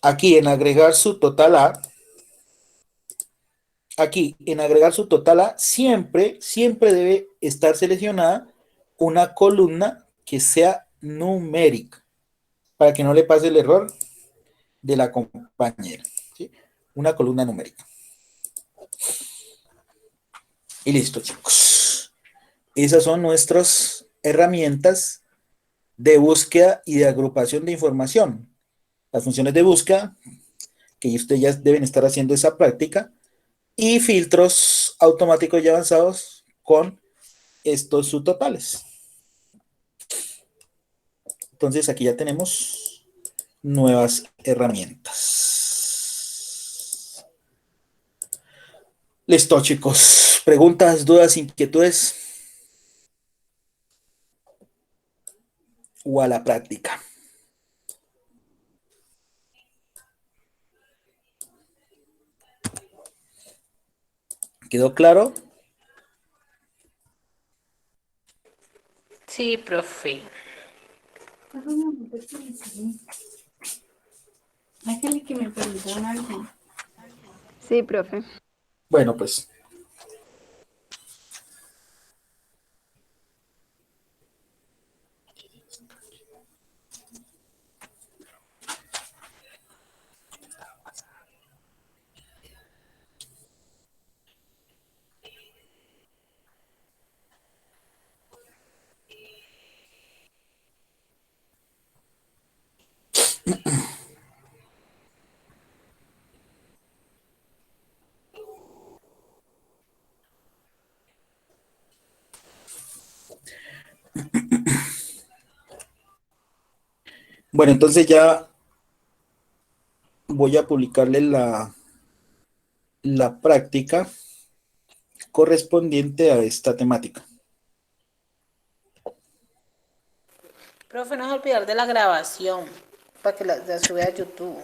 Aquí en agregar su total a, aquí en agregar su total a, siempre debe estar seleccionada una columna que sea numérica, para que no le pase el error de la compañera. ¿Sí? Una columna numérica. Y listo, chicos. Esas son nuestras herramientas de búsqueda y de agrupación de información. Las funciones de búsqueda, que ustedes ya deben estar haciendo esa práctica, y filtros automáticos y avanzados con estos subtotales. Entonces aquí ya tenemos nuevas herramientas. Listo, chicos. Preguntas, dudas, inquietudes. O a la práctica. ¿Quedó claro? Sí, profe. Que me preguntaron algo. Sí, profe. Bueno, pues. Bueno, entonces ya voy a publicarle la práctica correspondiente a esta temática. Profe, no se olvidar de la grabación para que la sube a YouTube.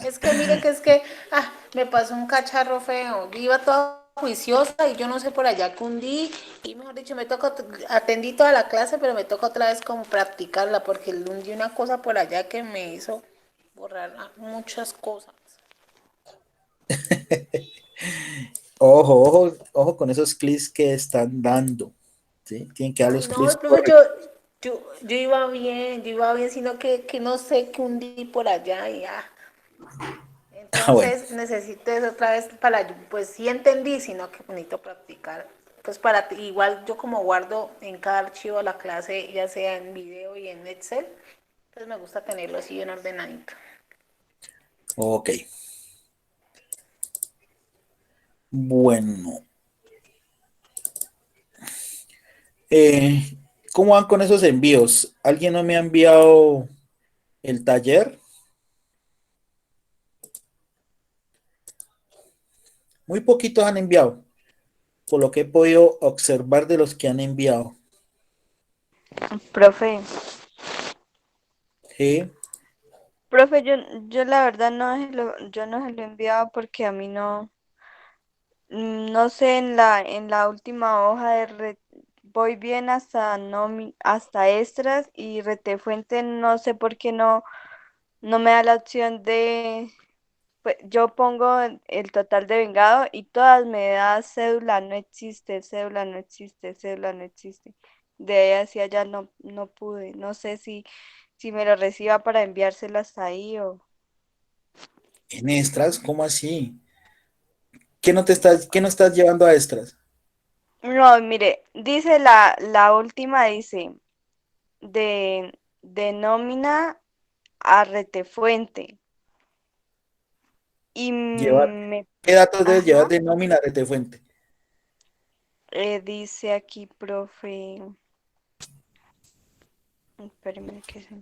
Es que mire que me pasó un cacharro feo. Yo iba toda juiciosa y yo no sé por allá que hundí y mejor dicho atendí toda la clase, pero me toca otra vez como practicarla porque hundí una cosa por allá que me hizo borrar muchas cosas. Ojo con esos clics que están dando. ¿Sí? Tienen que dar los No, clics profe, correctos. yo iba bien, sino que no sé qué hundí por allá y ya. Bueno, Entonces necesito eso otra vez pues sí entendí, sino que necesito practicar. Pues igual yo como guardo en cada archivo la clase, ya sea en video y en Excel, entonces me gusta tenerlo así bien ordenadito. ok. Bueno. ¿Cómo van con esos envíos? ¿Alguien no me ha enviado el taller? Muy poquitos han enviado, por lo que he podido observar de los que han enviado. Profe, ¿Sí? profe, yo la verdad yo no se lo he enviado porque a mí no sé, en la última hoja voy bien hasta hasta extras y retefuente, no sé por qué no me da la opción pues, yo pongo el total de vengado y todas me da cédula, no existe, cédula no existe, cédula no existe. De ahí hacia allá no pude, no sé si me lo reciba para enviárselo hasta ahí o... ¿En extras? ¿Cómo así? ¿Qué no estás llevando a extras? No, mire, dice la última, dice, de nómina a retefuente. Y Llevar, ¿qué datos debes llevar ajá, de nómina de fuente? dice aquí, profe, espérame que se...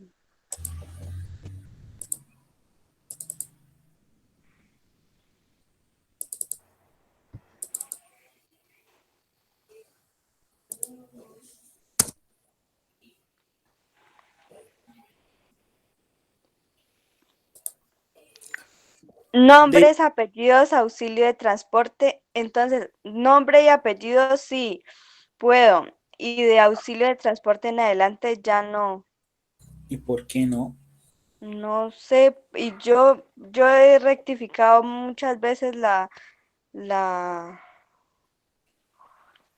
Nombres, apellidos, auxilio de transporte. Entonces, nombre y apellido sí puedo. Y de auxilio de transporte en adelante ya no. ¿Y por qué no? No sé, y yo he rectificado muchas veces la, la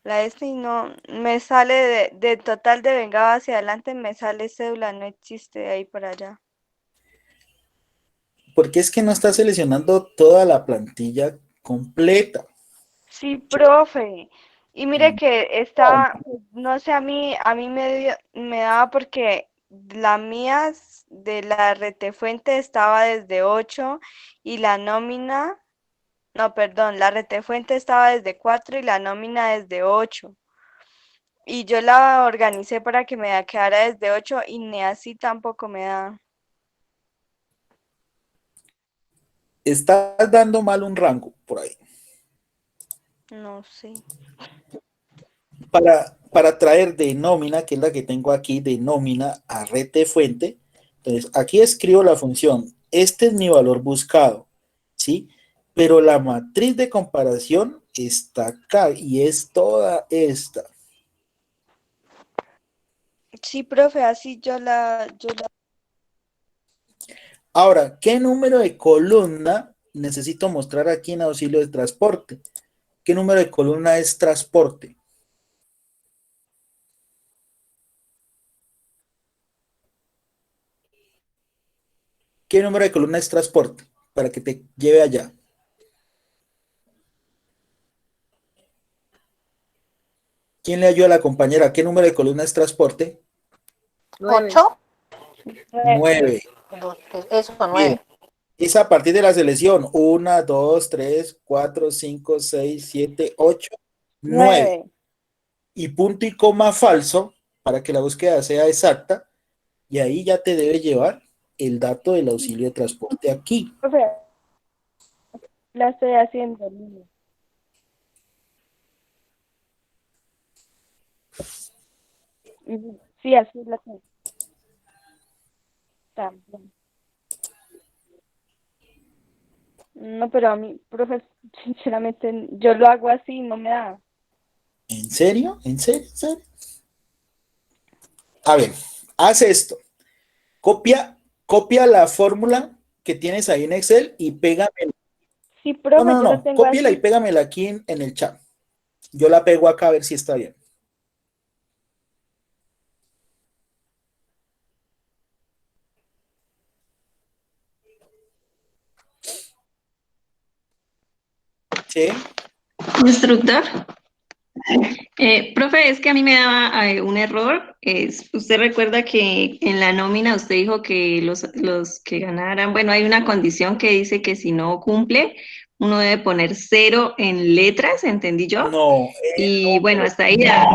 este y no, me sale de total de vengado hacia adelante, me sale cédula, no existe de ahí para allá. Porque es que no está seleccionando toda la plantilla completa. Sí, profe. Y mire que estaba, no sé, a mí me daba porque la mía de la retefuente estaba desde 8 y la nómina, no, perdón, la retefuente estaba desde 4 y la nómina desde 8. Y yo la organicé para que me quedara desde 8 y ni así tampoco me da. Estás dando mal un rango por ahí. No sé. Para traer de nómina, que es la que tengo aquí, de nómina a rete fuente. Entonces, aquí escribo la función. Este es mi valor buscado, ¿sí? Pero la matriz de comparación está acá y es toda esta. Sí, profe, así yo la. Ahora, ¿qué número de columna necesito mostrar aquí en auxilio de transporte? ¿Qué número de columna es transporte? ¿Qué número de columna es transporte? Para que te lleve allá. ¿Quién le ayuda a la compañera? ¿Qué número de columna es transporte? 9. 8. 9. Eso, Bien. 9. Es a partir de la selección. 1, 2, 3, 4, 5, 6, 7, 8, 9. 9. Y punto y coma falso para que la búsqueda sea exacta. Y ahí ya te debe llevar el dato del auxilio de transporte aquí. Profe, la estoy haciendo. Niña. Sí, así la tengo. También. No, pero a mí, profe, sinceramente, yo lo hago así y no me da. ¿En serio? ¿En serio? ¿En serio? A ver, haz esto. Copia la fórmula que tienes ahí en Excel y pégamela. Sí, No, profe, no, yo lo no. tengo Cópiala y así. pégamela aquí en el chat. Yo la pego acá a ver si está bien. ¿Sí? Instructor. Profe, es que a mí me daba un error. Usted recuerda que en la nómina usted dijo que los que ganaran, bueno, hay una condición que dice que si no cumple, uno debe poner 0 en letras, ¿entendí yo? No, Y bueno, hasta ahí ya.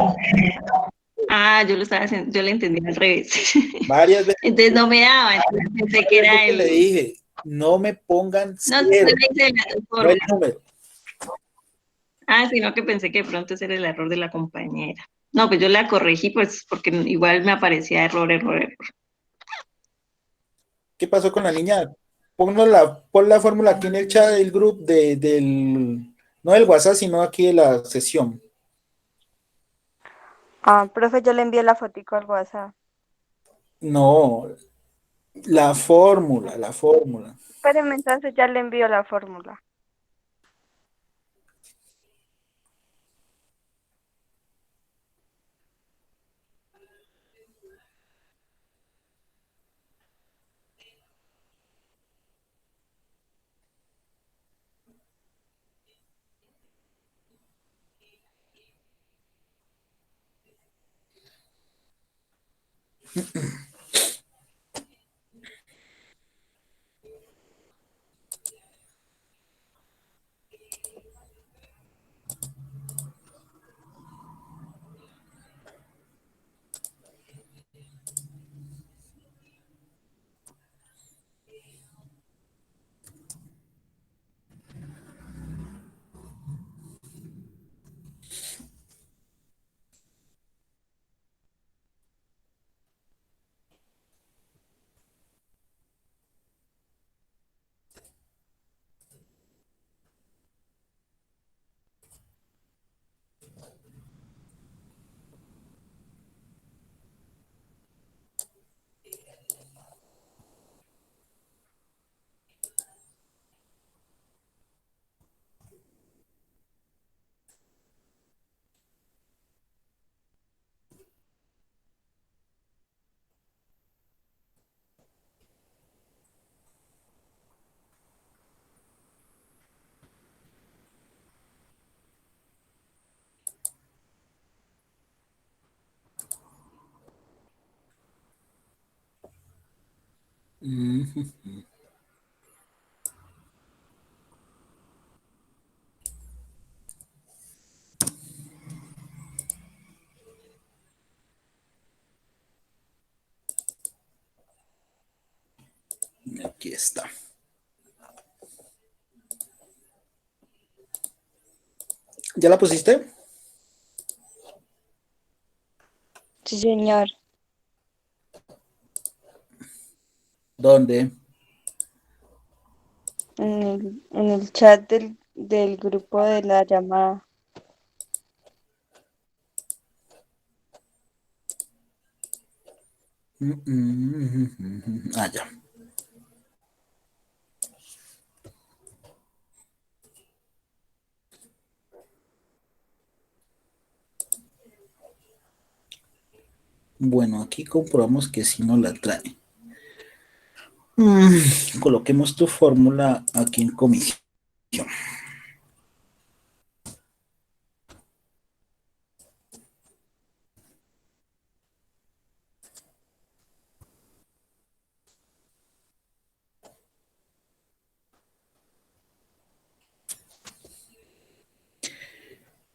Ah, yo lo estaba haciendo, yo le entendí al revés. varias veces, Entonces no me daba, entonces pensé que varias era veces le el. dije, no me pongan No, no cero, le hice la no forma. el número. Sino que pensé que de pronto ese era el error de la compañera. No, pues yo la corregí, pues, porque igual me aparecía error, error, error. ¿Qué pasó con la niña? Pon la fórmula aquí en el chat del grupo del, no del WhatsApp, sino aquí de la sesión. Ah, profe, yo le envié la fotico al WhatsApp. No, la fórmula, la fórmula. Espéreme, entonces ya le envío la fórmula. Ujú. Aquí está. ¿Ya la pusiste? Sí, señor. ¿Dónde? En el chat del grupo de la llamada. Ah, ya. Bueno, aquí comprobamos que sí nos la trae. Coloquemos tu fórmula aquí en comisión.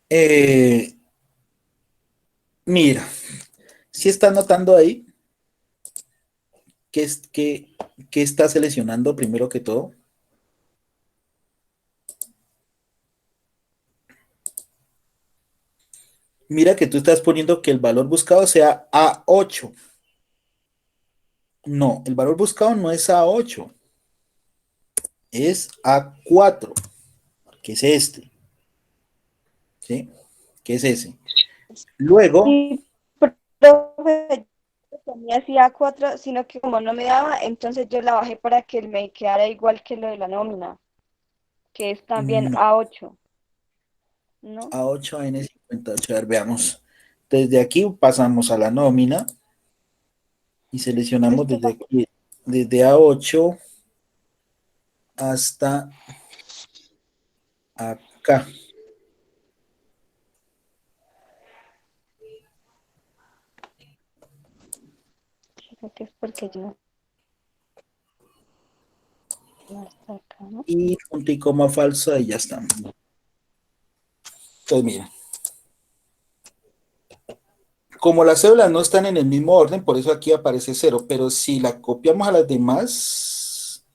Eh, mira, si está notando ahí que está seleccionando primero que todo. Mira que tú estás poniendo que el valor buscado sea A8. No, el valor buscado no es A8, es A4, que es este, ¿sí? Que es ese. Luego, Sí, profe, yo tenía así A4, sino que como no me daba, entonces yo la bajé para que me quedara igual que lo de la nómina, que es también no, A8, ¿no? A8N58, a ver, veamos. Desde aquí pasamos a la nómina y seleccionamos Esto desde aquí, desde A8 hasta acá. creo que es porque yo no está acá, ¿no? Y punto y coma falsa y ya está. Entonces, mira, como las cédulas no están en el mismo orden, por eso aquí aparece 0, pero si la copiamos a las demás,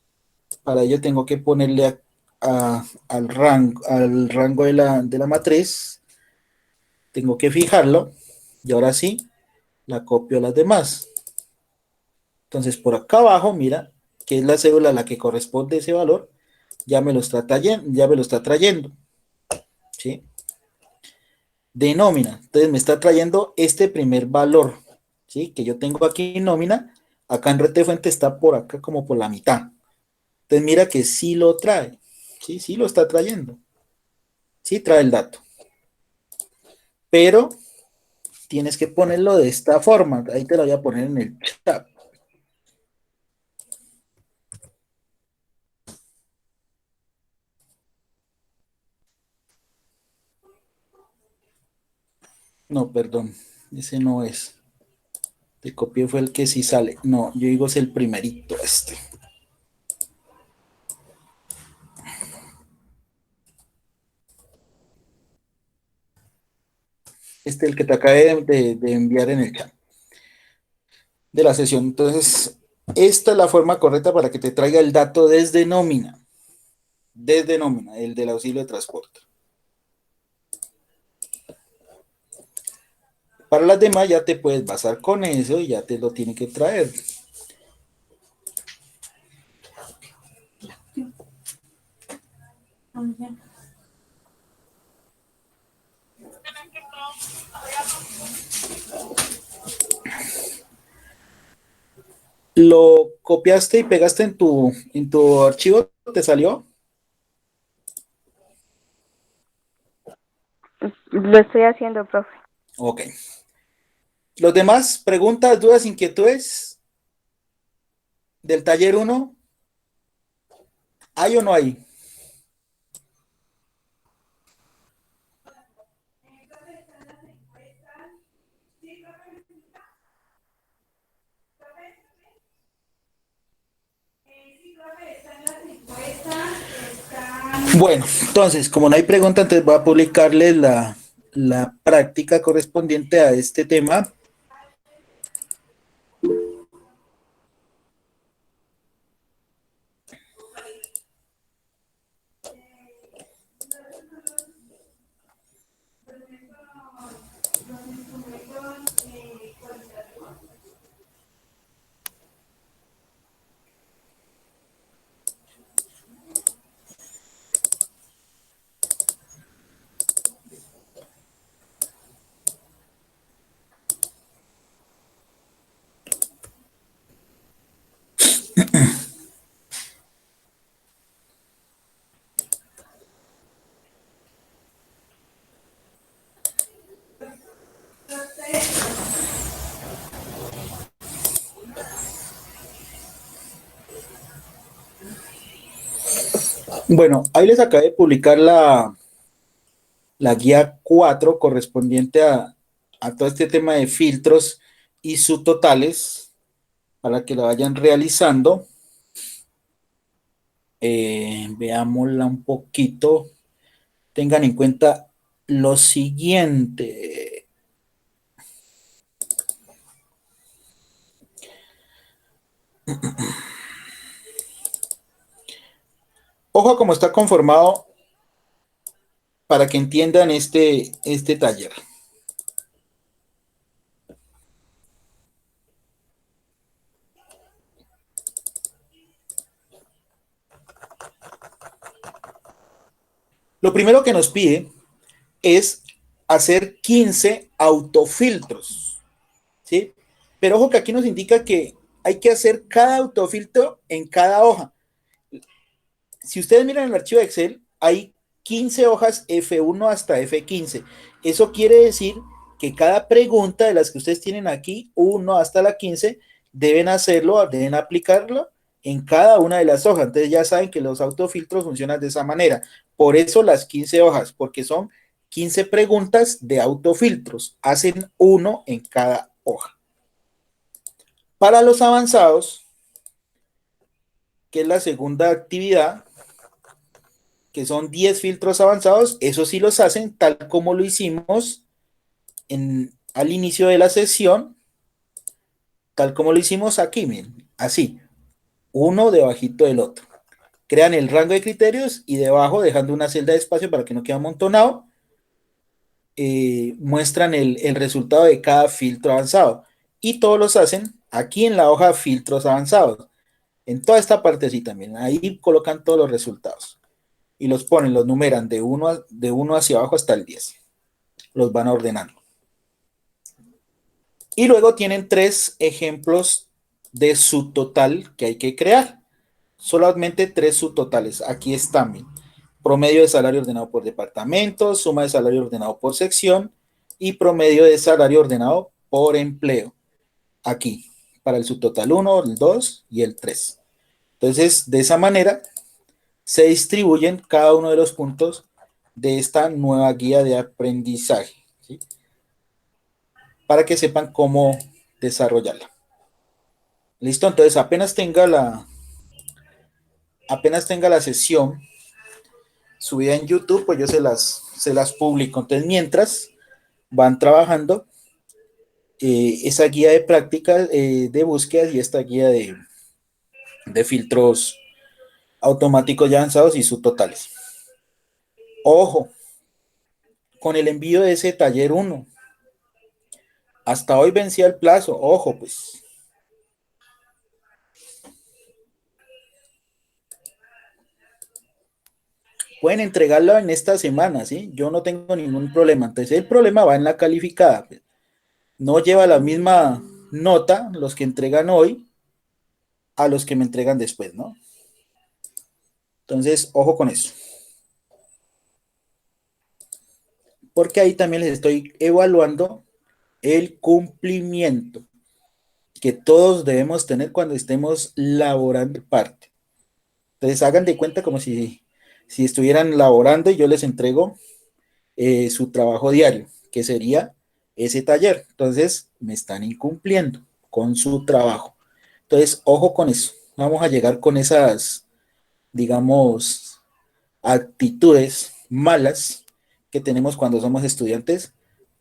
para ello tengo que ponerle al rango de la matriz, tengo que fijarlo, y ahora sí, la copio a las demás. Entonces, por acá abajo, mira, que es la cédula a la que corresponde ese valor, ya me lo está trayendo, ¿sí? De nómina. Entonces me está trayendo este primer valor, ¿sí? Que yo tengo aquí en nómina, acá en rete fuente está por acá como por la mitad. Entonces mira que sí lo trae, ¿sí? Sí lo está trayendo, sí trae el dato. Pero tienes que ponerlo de esta forma, ahí te lo voy a poner en el chat. No, perdón, ese no es. Te copié fue el que sí sale. No, yo digo es el primerito este. Este es el que te acabé de enviar en el chat de la sesión. Entonces, esta es la forma correcta para que te traiga el dato desde nómina, el del auxilio de transporte. Para las demás ya te puedes basar con eso y ya te lo tiene que traer. ¿Lo copiaste y pegaste en tu archivo? ¿Te salió? Lo estoy haciendo, profe. Ok. Los demás, preguntas, dudas, inquietudes del taller uno, ¿hay o no hay? Bueno, entonces, como no hay pregunta, entonces voy a publicarles la práctica correspondiente a este tema. Bueno, ahí les acabé de publicar la guía 4 correspondiente a todo este tema de filtros y subtotales para que la vayan realizando. Veámosla un poquito. Tengan en cuenta lo siguiente. Ojo a cómo está conformado para que entiendan este taller. Lo primero que nos pide es hacer 15 autofiltros, ¿sí? Pero ojo que aquí nos indica que hay que hacer cada autofiltro en cada hoja. Si ustedes miran el archivo de Excel, hay 15 hojas F1 hasta F15. Eso quiere decir que cada pregunta de las que ustedes tienen aquí, 1 hasta la 15, deben hacerlo, deben aplicarlo en cada una de las hojas. Entonces ya saben que los autofiltros funcionan de esa manera. Por eso las 15 hojas, porque son 15 preguntas de autofiltros. Hacen uno en cada hoja. Para los avanzados, que es la segunda actividad, que son 10 filtros avanzados, eso sí los hacen tal como lo hicimos al inicio de la sesión, tal como lo hicimos aquí, miren, así, uno debajito del otro. Crean el rango de criterios y debajo, dejando una celda de espacio para que no quede amontonado, muestran el resultado de cada filtro avanzado. Y todos los hacen aquí en la hoja filtros avanzados. En toda esta parte así también, ahí colocan todos los resultados. Y los ponen, los numeran de 1 hacia abajo hasta el 10. Los van ordenando. Y luego tienen 3 ejemplos de subtotal que hay que crear. Solamente 3 subtotales. Aquí están. Bien. Promedio de salario ordenado por departamento, suma de salario ordenado por sección y promedio de salario ordenado por empleo. Aquí, para el subtotal 1, el 2 y el 3. Entonces, de esa manera se distribuyen cada uno de los puntos de esta nueva guía de aprendizaje, ¿sí? Para que sepan cómo desarrollarla. Listo, entonces apenas tenga la sesión subida en YouTube, pues yo se las publico. Entonces, mientras van trabajando esa guía de práctica de búsquedas y esta guía de filtros automáticos ya avanzados y subtotales. Ojo, con el envío de ese taller 1. Hasta hoy vencía el plazo, ojo pues. Pueden entregarlo en esta semana, ¿sí? Yo no tengo ningún problema. Entonces el problema va en la calificada. Pues. No lleva la misma nota los que entregan hoy a los que me entregan después, ¿no? Entonces, ojo con eso. Porque ahí también les estoy evaluando el cumplimiento que todos debemos tener cuando estemos laborando parte. Entonces, hagan de cuenta como si estuvieran laborando y yo les entrego su trabajo diario, que sería ese taller. Entonces, me están incumpliendo con su trabajo. Entonces, ojo con eso. Vamos a llegar con esas, digamos, actitudes malas que tenemos cuando somos estudiantes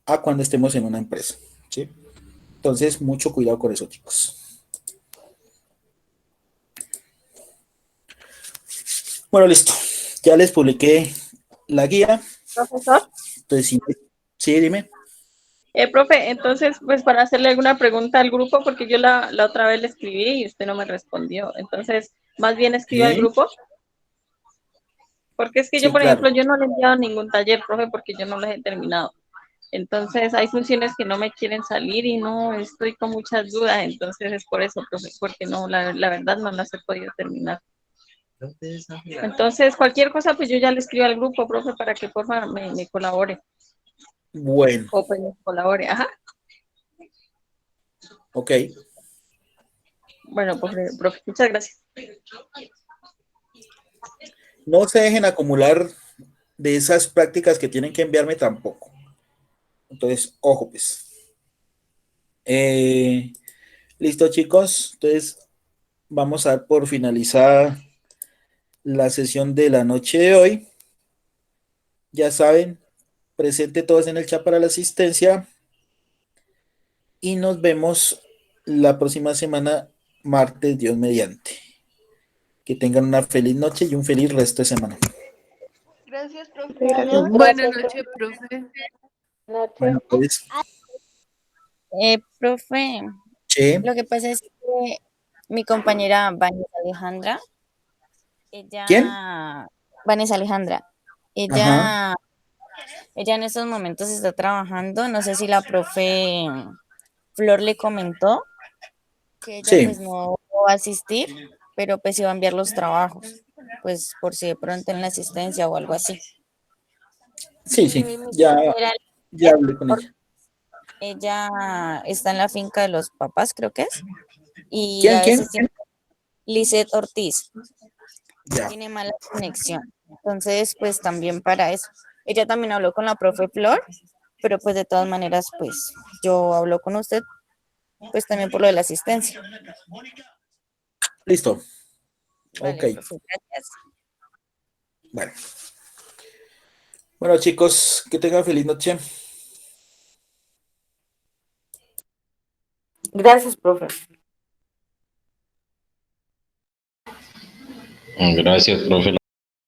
a cuando estemos en una empresa, ¿sí? Entonces, mucho cuidado con eso, chicos. Bueno, listo. Ya les publiqué la guía. Profesor. Entonces, sí, dime. Profe, entonces, pues para hacerle alguna pregunta al grupo, porque yo la otra vez le escribí y usted no me respondió. Entonces, más bien escriba al grupo. Porque es que yo, Sí, por claro. ejemplo, yo no le he enviado ningún taller, profe, porque yo no los he terminado. Entonces, hay funciones que no me quieren salir y no estoy con muchas dudas. Entonces, es por eso, profe, porque no, la verdad no las he podido terminar. Entonces, cualquier cosa, pues yo ya le escribo al grupo, profe, para que por favor me colabore. Bueno. O pues me colabore, ajá. Ok. Bueno, profe, muchas gracias. No se dejen acumular de esas prácticas que tienen que enviarme tampoco. Entonces, ojo, pues. Listo, chicos. Entonces, vamos a dar por finalizada la sesión de la noche de hoy. Ya saben, presente todos en el chat para la asistencia. Y nos vemos la próxima semana, martes, Dios mediante. Que tengan una feliz noche y un feliz resto de semana. Gracias, profe. Gracias. Buenas noches, profe. Bueno, pues. Profe, Sí. lo que pasa es que mi compañera Vanessa Alejandra, ¿Quién? Vanessa Alejandra, Ajá. ella en estos momentos está trabajando, no sé si la profe Flor le comentó que ella Sí. pues no va a asistir, pero pues iba a enviar los trabajos, pues por si de pronto en la asistencia o algo así. Sí, sí. Mi Ya compañera, hablé con ella. ella está en la finca de los papás, creo que es, y ¿Quién? a ¿Quién? veces tiene Lisette Ortiz, Ya. tiene mala conexión. Entonces, pues también para eso. Ella también habló con la profe Flor, pero pues de todas maneras, pues yo hablo con usted, pues también por lo de la asistencia. Listo. Vale, Ok. profe, gracias. Bueno. Bueno, chicos, que tengan feliz noche. Gracias, profe. Gracias, profe.